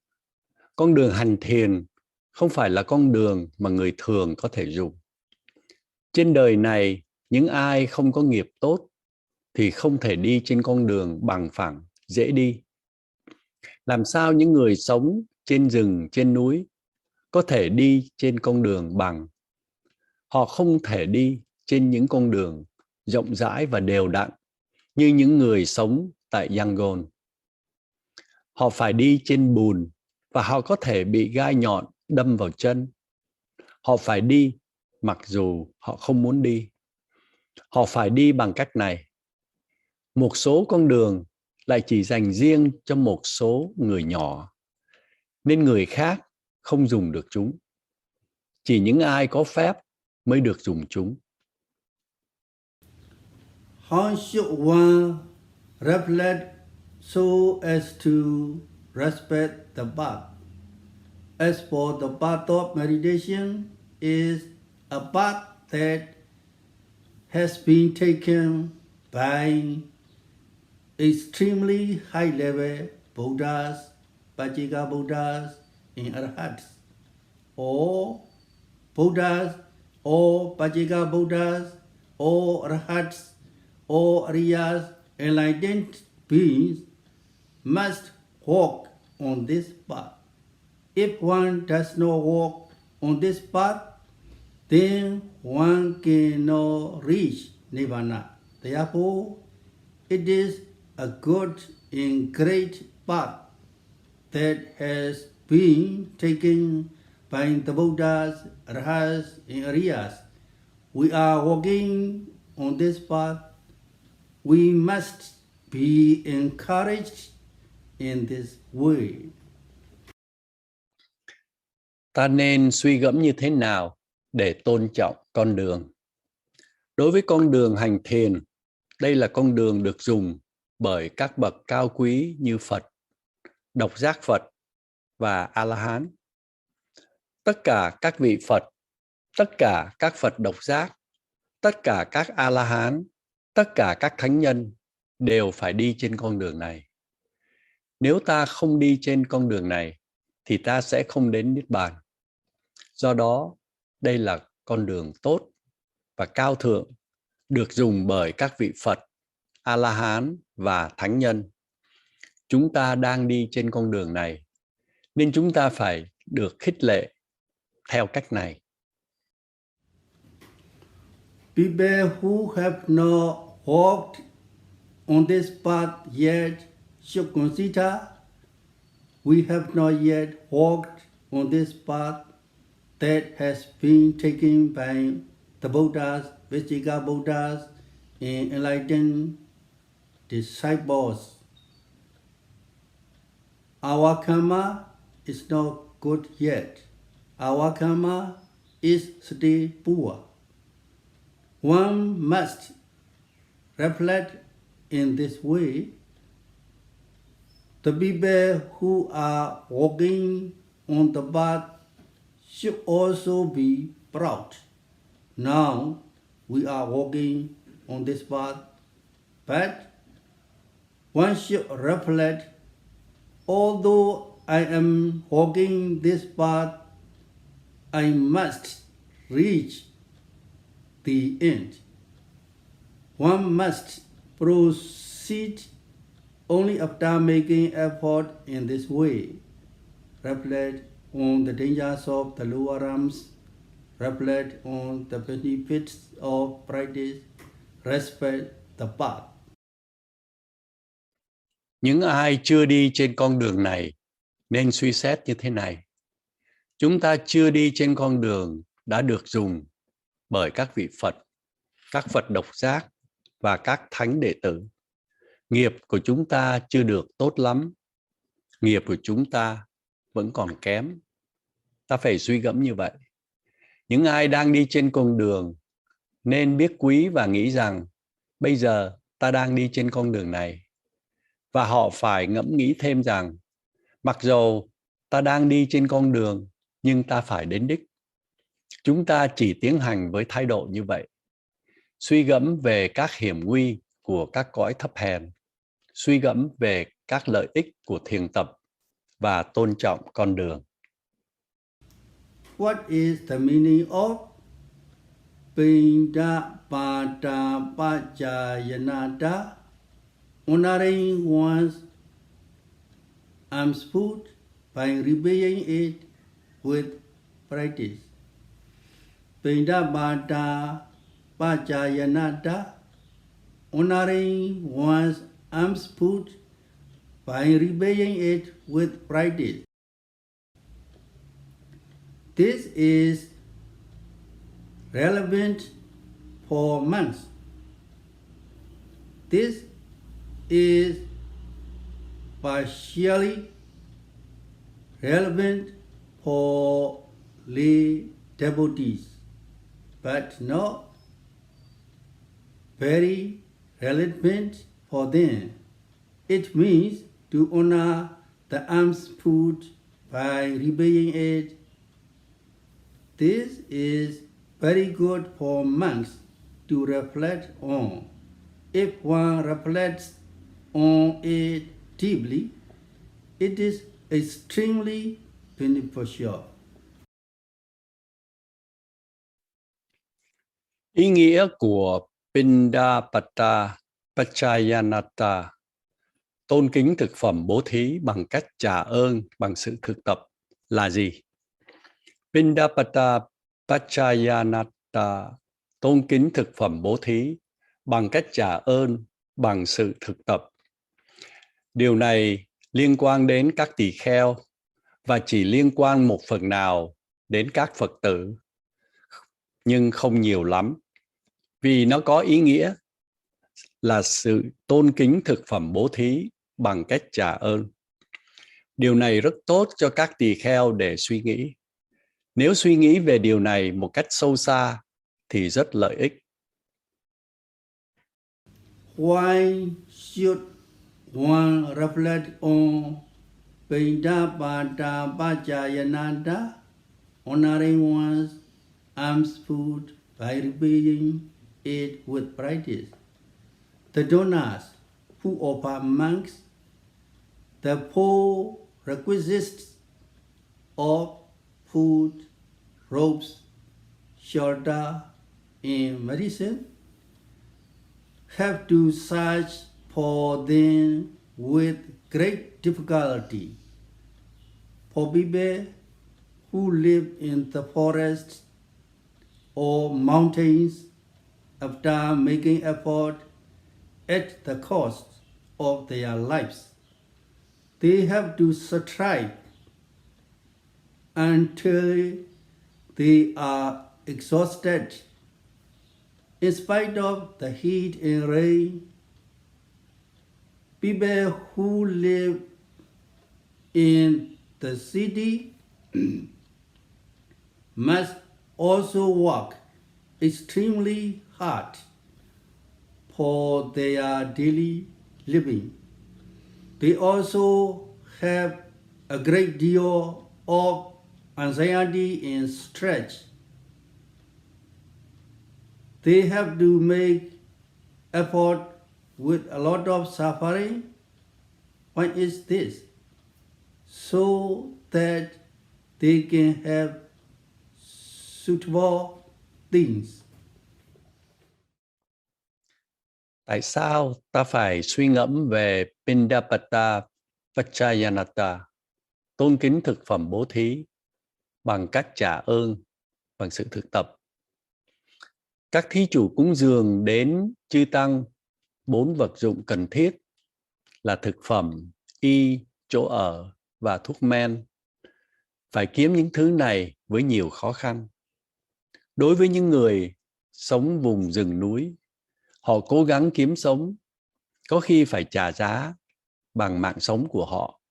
Con đường hành thiền không phải là con đường mà người thường có thể dùng. Trên đời này, những ai không có nghiệp tốt thì không thể đi trên con đường bằng phẳng, dễ đi. Làm sao những người sống trên rừng, trên núi có thể đi trên con đường bằng? Họ không thể đi trên những con đường rộng rãi và đều đặn như những người sống tại Yangon. Họ phải đi trên bùn và họ có thể bị gai nhọn đâm vào chân. Họ phải đi mặc dù họ không muốn đi. Họ phải đi bằng cách này. Một số con đường lại chỉ dành riêng cho một số người nhỏ, nên người khác không dùng được chúng. Chỉ những ai có phép mới được dùng chúng. How should one reflect so as to respect the path? As for the path of meditation, is a path that has been taken by extremely high-level Buddhas, Pajika Buddhas, and Arhats, or Buddhas, or Pajika Buddhas, or Arhats, or Viriyas, enlightened beings must walk on this path. If one does not walk on this path, then one cannot reach Nirvana. Therefore, it is a good and great path that has been taken by the Buddhas, Arhats, and Viriyas. We are walking on this path. We must be encouraged in this way. Ta nên suy gẫm như thế nào để tôn trọng con đường? Đối với con đường hành thiền, đây là con đường được dùng bởi các bậc cao quý như Phật, Độc Giác Phật và A-la-hán. Tất cả các vị Phật, tất cả các Phật Độc Giác, tất cả các A-la-hán, tất cả các thánh nhân đều phải đi trên con đường này. Nếu ta không đi trên con đường này, thì ta sẽ không đến Niết Bàn. Do đó, đây là con đường tốt và cao thượng, được dùng bởi các vị Phật, A-la-hán và thánh nhân. Chúng ta đang đi trên con đường này, nên chúng ta phải được khích lệ theo cách này. People who have not walked on this path yet should consider, we have not yet walked on this path that has been taken by the Buddhas, Vajika Buddhas, and enlightened disciples. Our karma is not good yet. Our karma is still poor. One must reflect in this way. The people who are walking on the path should also be proud. Now we are walking on this path, but one should reflect, although I am walking this path, I must reach the end. One must proceed only after making effort in this way. Reflect on the dangers of the lower realms. Reflect on the benefits of practice. Respect the path. Những ai chưa đi trên con đường này nên suy xét như thế này. Chúng ta chưa đi trên con đường đã được dùng bởi các vị Phật, các Phật Độc Giác và các thánh đệ tử. Nghiệp của chúng ta chưa được tốt lắm. Nghiệp của chúng ta vẫn còn kém. Ta phải suy gẫm như vậy. Những ai đang đi trên con đường nên biết quý và nghĩ rằng bây giờ ta đang đi trên con đường này. Và họ phải ngẫm nghĩ thêm rằng mặc dù ta đang đi trên con đường nhưng ta phải đến đích. Chúng ta chỉ tiến hành với thái độ như vậy. Suy gẫm về các hiểm nguy của các cõi thấp hèn. Suy gẫm về các lợi ích của thiền tập và tôn trọng con đường. What is the meaning of Pinda Pata Pachayanata, honoring one's alms food by repaying it with practice. Pinda Pata Pachayanata, honoring one's alms food by repaying it with practice. This is relevant for monks. This is partially relevant for lay devotees, but not very relevant for them. It means to honor the alms food by repaying it. This is very good for monks to reflect on. If one reflects on it deeply, it is extremely beneficial. Ý nghĩa của Pindapata Pachayanata, tôn kính thực phẩm bố thí bằng cách trả ơn bằng sự thực tập là gì? Pindapata Pachayanata, tôn kính thực phẩm bố thí bằng cách trả ơn bằng sự thực tập. Điều này liên quan đến các tỳ kheo và chỉ liên quan một phần nào đến các Phật tử, nhưng không nhiều lắm, vì nó có ý nghĩa là sự tôn kính thực phẩm bố thí bằng cách trả ơn. Điều này rất tốt cho các tỳ kheo để suy nghĩ. Nếu suy nghĩ về điều này một cách sâu xa thì rất lợi ích. Why should one reflect on Pindapata Pachayanata, honoring one's alms food by repaying it with practice? The donors who offer monks the four requisites of food, robes, shelter, and medicine have to search for them with great difficulty. For people who live in the forests or mountains, after making effort at the cost of their lives, they have to strive until they are exhausted. In spite of the heat and rain, people who live in the city must also work extremely hard for their daily living. They also have a great deal of anxiety and stress. They have to make effort with a lot of suffering. Why is this? So that they can have suitable things. Tại sao ta phải suy ngẫm về Pindapata Pachayanata, tôn kính thực phẩm bố thí bằng cách trả ơn bằng sự thực tập? Các thí chủ cúng dường đến chư tăng 4 vật dụng cần thiết là thực phẩm, y, chỗ ở và thuốc men. Phải kiếm những thứ này với nhiều khó khăn. Đối với những người sống vùng rừng núi, họ cố gắng kiếm sống, có khi phải trả giá bằng mạng sống của họ.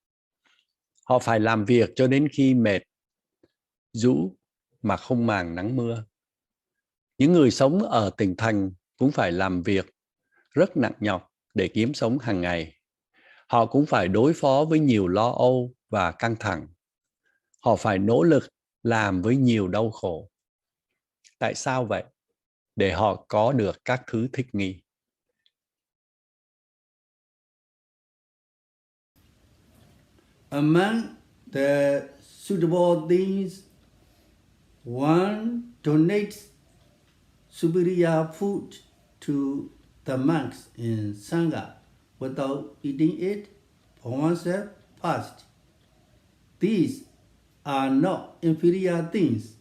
Họ phải làm việc cho đến khi mệt, rũ mà không màng nắng mưa. Những người sống ở tỉnh thành cũng phải làm việc rất nặng nhọc để kiếm sống hàng ngày. Họ cũng phải đối phó với nhiều lo âu và căng thẳng. Họ phải nỗ lực làm với nhiều đau khổ. Tại sao vậy? Để họ có được các thứ thích nghi. Among the suitable things, one donates superior food to the monks in Sangha without eating it for oneself first. These are not inferior things.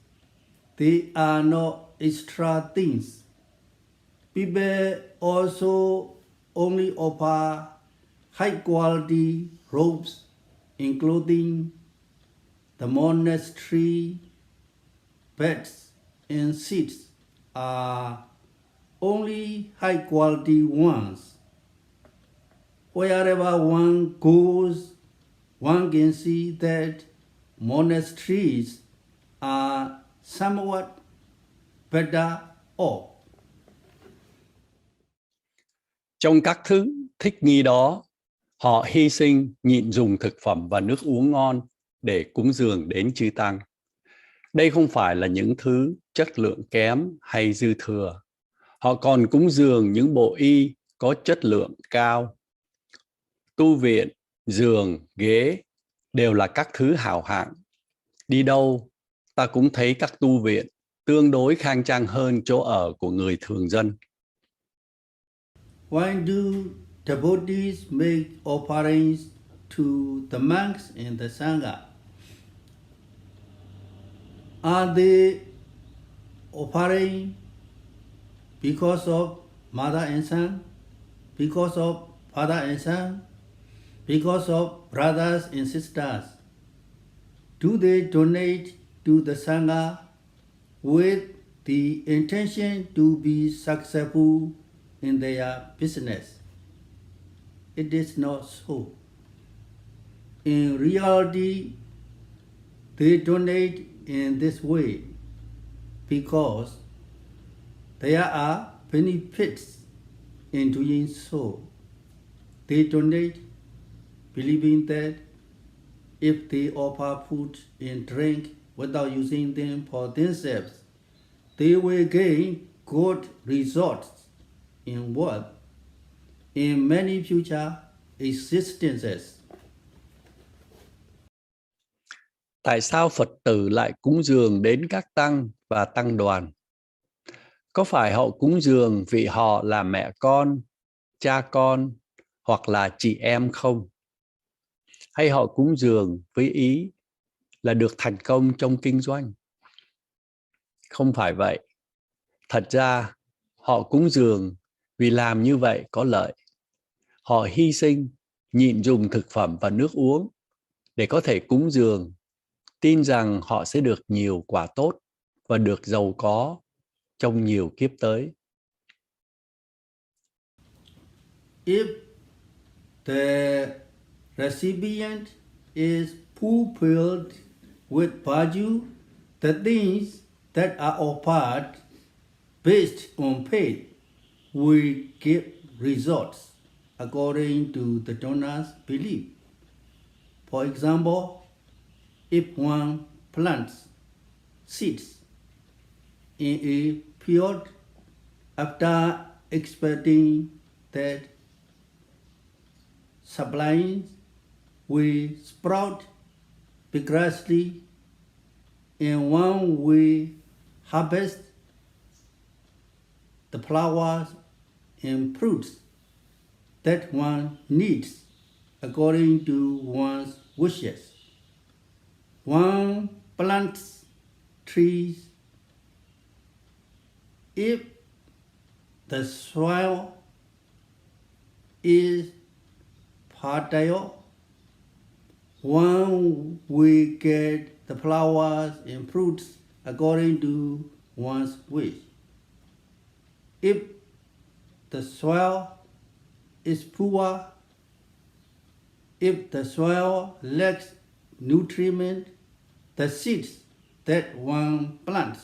They are not extra things. People also only offer high quality robes and clothing. The monastery beds and seats are only high quality ones. Wherever one goes, one can see that monasteries are somewhat better off. Trong các thứ thích nghi đó, họ hy sinh nhịn dùng thực phẩm và nước uống ngon để cúng dường đến chư tăng. Đây không phải là những thứ chất lượng kém hay dư thừa. Họ còn cúng dường những bộ y có chất lượng cao. Tu viện, giường, ghế đều là các thứ hảo hạng. Đi đâu, ta cũng thấy các tu viện tương đối khang trang hơn chỗ ở của người thường dân. Why do devotees make offerings to the monks and the Sangha? Are they offering because of mother and son, because of father and son, because of brothers and sisters? Do they donate to the Sangha with the intention to be successful in their business? It is not so. In reality, they donate in this way because there are benefits in doing so. They donate believing that if they offer food and drink without using them for themselves, they will gain good results in work in many future existences. Tại sao Phật tử lại cúng dường đến các tăng và tăng đoàn? Có phải họ cúng dường vì họ là mẹ con, cha con hoặc là chị em không? Hay họ cúng dường với ý là được thành công trong kinh doanh? Không phải vậy. Thật ra, họ cúng dường vì làm như vậy có lợi. Họ hy sinh, nhịn dùng thực phẩm và nước uống để có thể cúng dường, tin rằng họ sẽ được nhiều quả tốt và được giàu có trong nhiều kiếp tới. If the recipient is fulfilled with virtue, the things that are offered based on faith will give results according to the donor's belief. For example, if one plants seeds in a field after expecting that saplings will sprout vigorously and one will harvest the flowers and fruits that one needs according to one's wishes. One plants trees. If the soil is fertile, one will get the flowers and fruits according to one's wish. If the soil is poor, if the soil lacks nutriment, the seeds that one plants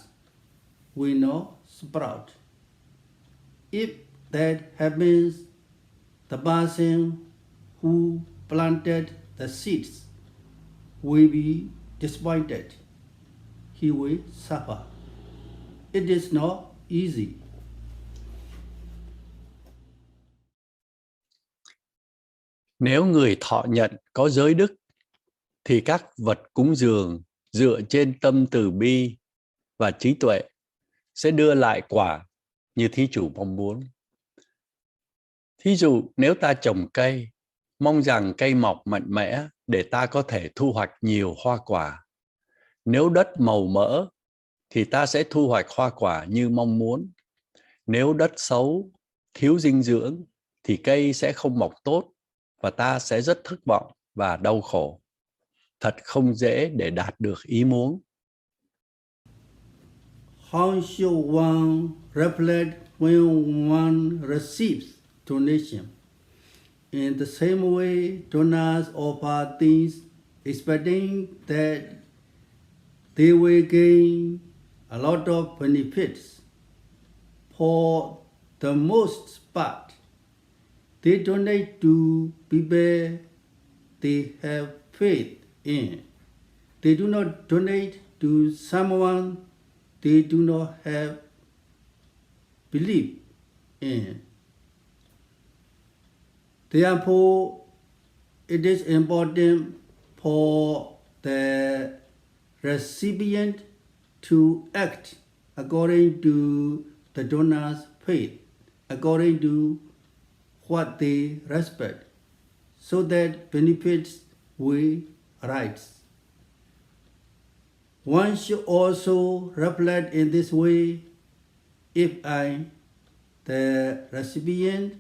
will not sprout. If that happens, the person who planted the seeds will be disappointed. He will suffer. It is not easy. Nếu người thọ nhận có giới đức, thì các vật cúng dường dựa trên tâm từ bi và trí tuệ sẽ đưa lại quả như thí chủ mong muốn. Thí dụ nếu ta trồng cây, mong rằng cây mọc mạnh mẽ để ta có thể thu hoạch nhiều hoa quả. Nếu đất màu mỡ thì ta sẽ thu hoạch hoa quả như mong muốn. Nếu đất xấu, thiếu dinh dưỡng thì cây sẽ không mọc tốt và ta sẽ rất thất vọng và đau khổ. Thật không dễ để đạt được ý muốn. How should one reflect when one receives donation? In the same way, donors offer things expecting that they will gain a lot of benefits. For the most part, they donate to people they have faith in. They do not donate to someone they do not have belief in. Therefore, it is important for the recipient to act according to the donor's faith, according to what they respect, so that benefits will arise. One should also reflect in this way: if I, the recipient,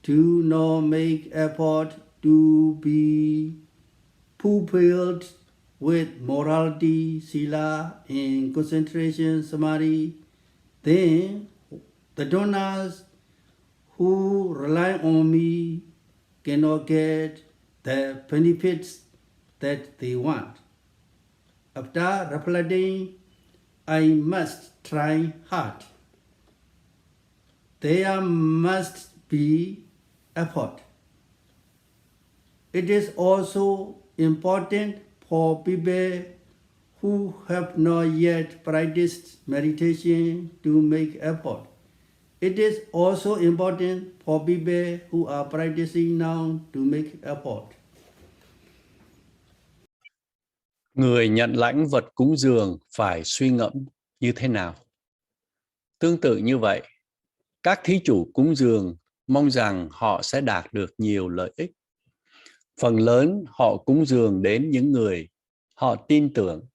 do not make effort to be fulfilled with morality, sila, and concentration, samadhi, then the donors who rely on me cannot get the benefits that they want. After reflecting, I must try hard. There must be effort. It is also important for people who have not yet practiced meditation to make effort. It is also important for people who are practicing now to make effort. Người nhận lãnh vật cúng dường phải suy ngẫm như thế nào? Tương tự như vậy, các thí chủ cúng dường mong rằng họ sẽ đạt được nhiều lợi ích. Phần lớn họ cúng dường đến những người họ tin tưởng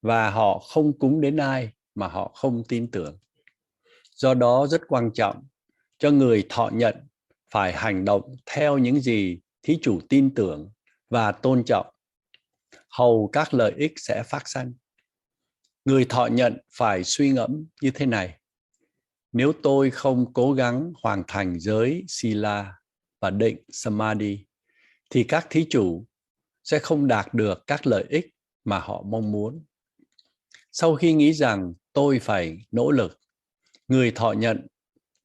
và họ không cúng đến ai mà họ không tin tưởng. Do đó rất quan trọng cho người thọ nhận phải hành động theo những gì thí chủ tin tưởng và tôn trọng, hầu các lợi ích sẽ phát sanh. Người thọ nhận phải suy ngẫm như thế này: nếu tôi không cố gắng hoàn thành giới sila và định Samadhi, thì các thí chủ sẽ không đạt được các lợi ích mà họ mong muốn. Sau khi nghĩ rằng tôi phải nỗ lực, người thọ nhận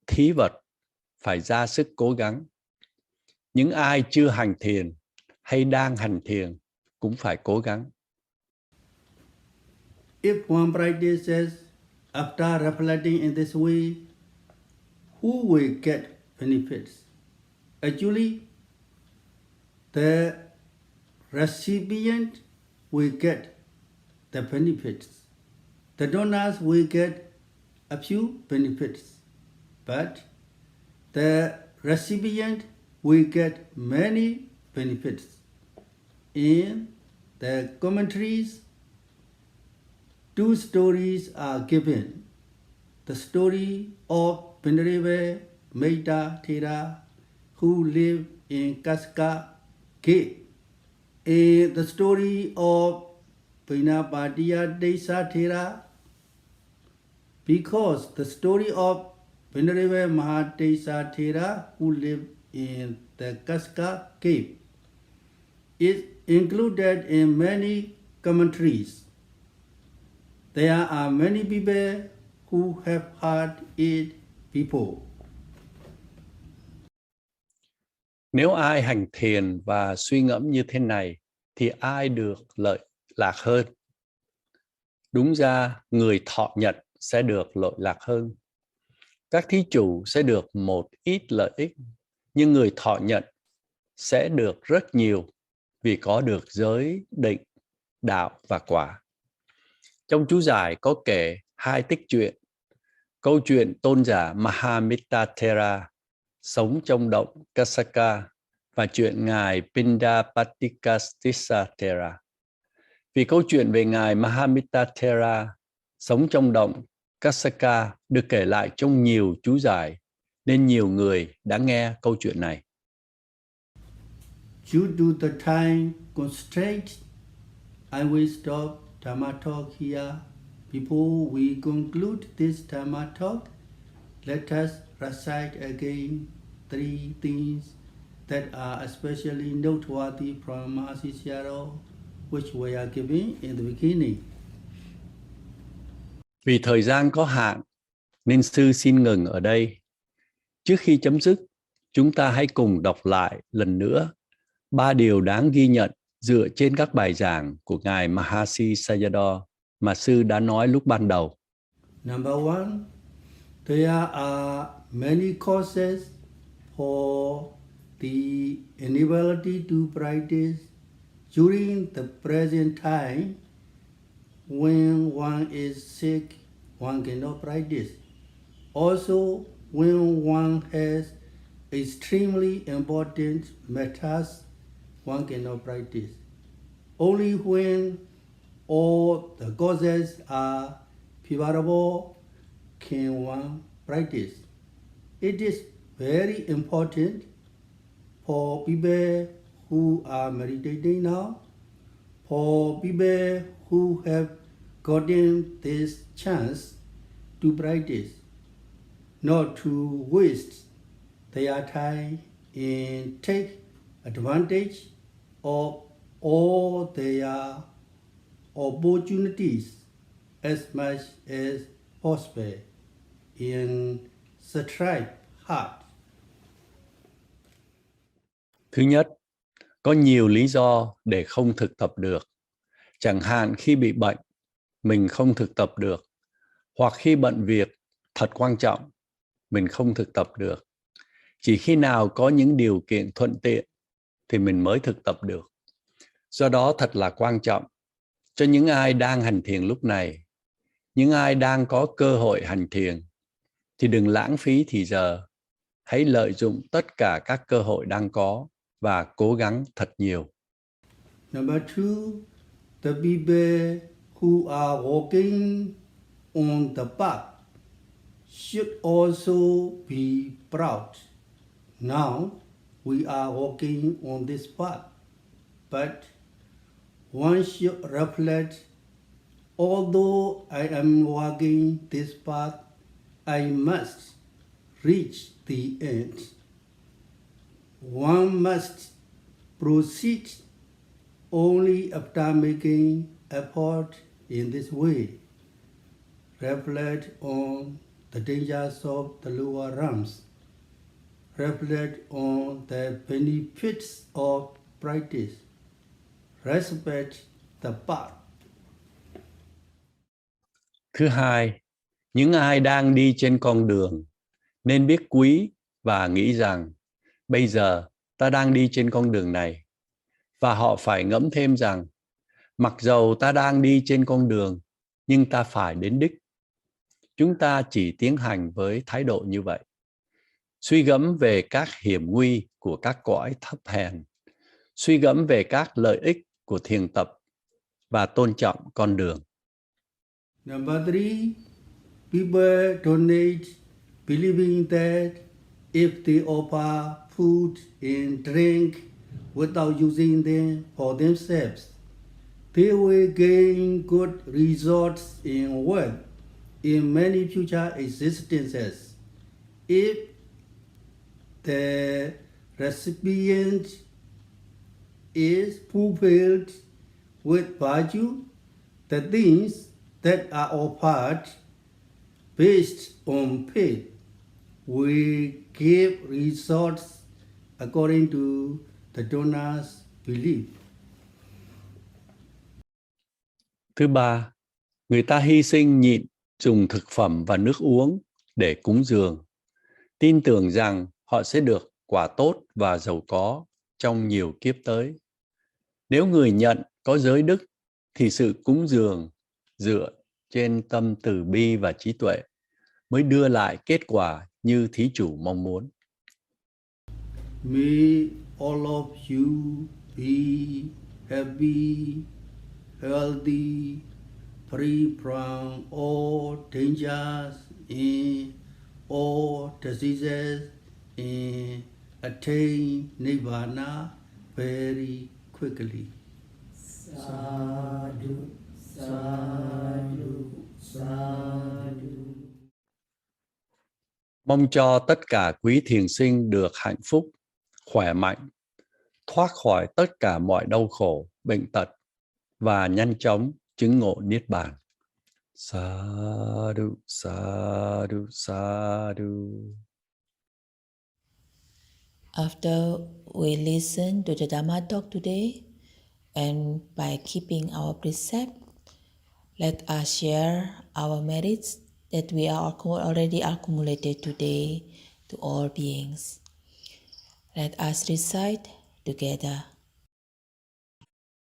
thí vật phải ra sức cố gắng. Những ai chưa hành thiền hay đang hành thiền cũng phải cố gắng. If one practices after reflecting in this way, who will get benefits? Actually, the recipient will get the benefits. The donors will get a few benefits, but the recipient will get many benefits. In the commentaries, two stories are given. The story of Venerable Thera, who lived in Kaska Cave, and the story of Vinapadiyadesa Thera. Because the story of Venerable Mahadesa Thera, who lived in the Kaska Cave, is included in many commentaries. There are many people who have heard it before. Nếu ai hành thiền và suy ngẫm như thế này, thì ai được lợi lạc hơn? Đúng ra, người thọ nhận sẽ được lợi lạc hơn. Các thí chủ sẽ được một ít lợi ích, nhưng người thọ nhận sẽ được rất nhiều vì có được giới, định, đạo và quả. Trong chú giải có kể hai tích truyện. câu chuyện tôn giả Mahamittatthera sống trong động Kasaka và chuyện ngài Pindapatikastissa-thera. Vì câu chuyện về ngài Mahamittatthera sống trong động Kasaka được kể lại trong nhiều chú giải, nên nhiều người đã nghe câu chuyện này. Due to the time constraint, I will stop Dhammatalk here. Before we conclude this Dhammatalk, let us recite again 3 things that are especially noteworthy from Mahasi Sayadaw, which we are given in the beginning. Vì thời gian có hạn, nên sư xin ngừng ở đây. Trước khi chấm dứt, chúng ta hãy cùng đọc lại lần nữa 3 điều đáng ghi nhận dựa trên các bài giảng của ngài Mahasi Sayadaw mà sư đã nói lúc ban đầu. Number 1, there are many causes for the inability to practice during the present time. When one is sick, one cannot practice. Also, when one has extremely important matters, one cannot practice. Only when all the causes are favorable can one practice. It is very important for people who are meditating now, for people who have gotten this chance to practice, not to waste their time and take advantage of all their opportunities as much as possible and strive hard. Thứ nhất, có nhiều lý do để không thực tập được. Chẳng hạn khi bị bệnh, mình không thực tập được. Hoặc khi bận việc thật quan trọng, mình không thực tập được. Chỉ khi nào có những điều kiện thuận tiện thì mình mới thực tập được. Do đó thật là quan trọng cho những ai đang hành thiền lúc này, những ai đang có cơ hội hành thiền, thì đừng lãng phí thì giờ. Hãy lợi dụng tất cả các cơ hội đang có và cố gắng thật nhiều. Number 2, the people who are walking on the path should also be proud. Now we are walking on this path, but one should reflect, although I am walking this path, I must reach the end. One must proceed only after making effort in this way. Reflect on the dangers of the lower realms. Reflect on the benefits of practice. Respect the path. Thứ hai, những ai đang đi trên con đường nên biết quý và nghĩ rằng bây giờ ta đang đi trên con đường này. Và họ phải ngẫm thêm rằng mặc dầu ta đang đi trên con đường nhưng ta phải đến đích. Chúng ta chỉ tiến hành với thái độ như vậy. Suy gẫm về các hiểm nguy của các cõi thấp hèn, suy gẫm về các lợi ích của thiền tập và tôn trọng con đường. Number 3, people donate believing that if they offer food and drink without using them for themselves, they will gain good results in wealth in many future existences. If the recipient is fulfilled with virtue, the things that are offered based on faith will give results according to the donor's belief. Thứ ba, người ta hy sinh nhịn dùng thực phẩm và nước uống để cúng dường, tin tưởng rằng họ sẽ được quả tốt và giàu có trong nhiều kiếp tới. Nếu người nhận có giới đức thì sự cúng dường dựa trên tâm từ bi và trí tuệ, mới đưa lại kết quả như thí chủ mong muốn. May all of you be happy, healthy, free from all dangers and all diseases, and attain Nibbana very quickly. Sadhu, sadhu, sadhu. Mong cho tất cả quý thiền sinh được hạnh phúc, khỏe mạnh, thoát khỏi tất cả mọi đau khổ, bệnh tật và nhanh chóng chứng ngộ Niết Bàn. Sadhu, sadhu, sadhu. After we listen to the Dhammatalk today, and by keeping our precept, let us share our merits that we are already accumulated today to all beings. Let us recite together.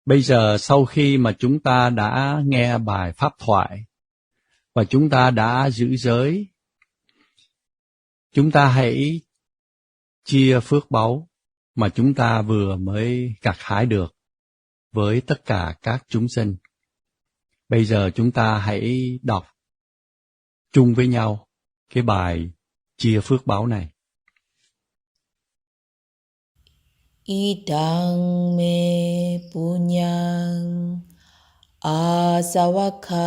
Bây giờ sau khi mà chúng ta đã nghe bài pháp thoại và chúng ta đã giữ giới, chúng ta hãy chia phước báu mà chúng ta vừa mới gặt hái được với tất cả các chúng sinh. Bây giờ chúng ta hãy đọc chung với nhau cái bài chia phước báu này. Idang me punyang asavakaya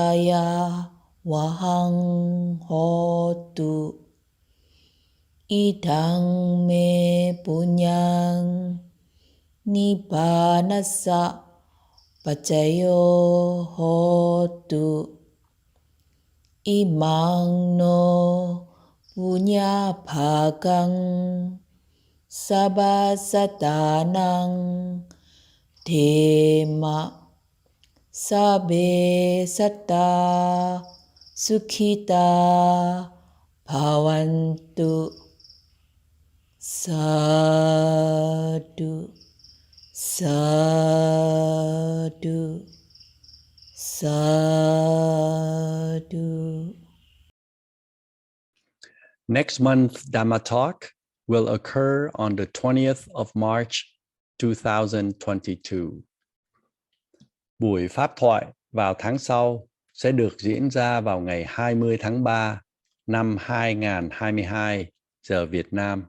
vahang hotu. Idang me punyang nibbanasa pacayo hotu. Imang no punya bhagang sabasatanang dhema sabe satta sukhita bhavantu. Sadhu, sadhu, sadhu. Next month's Dhammatalk will occur on the 20th of March 2022. Buổi pháp thoại vào tháng sau sẽ được diễn ra vào ngày 20 tháng 3 năm 2022 giờ Việt Nam.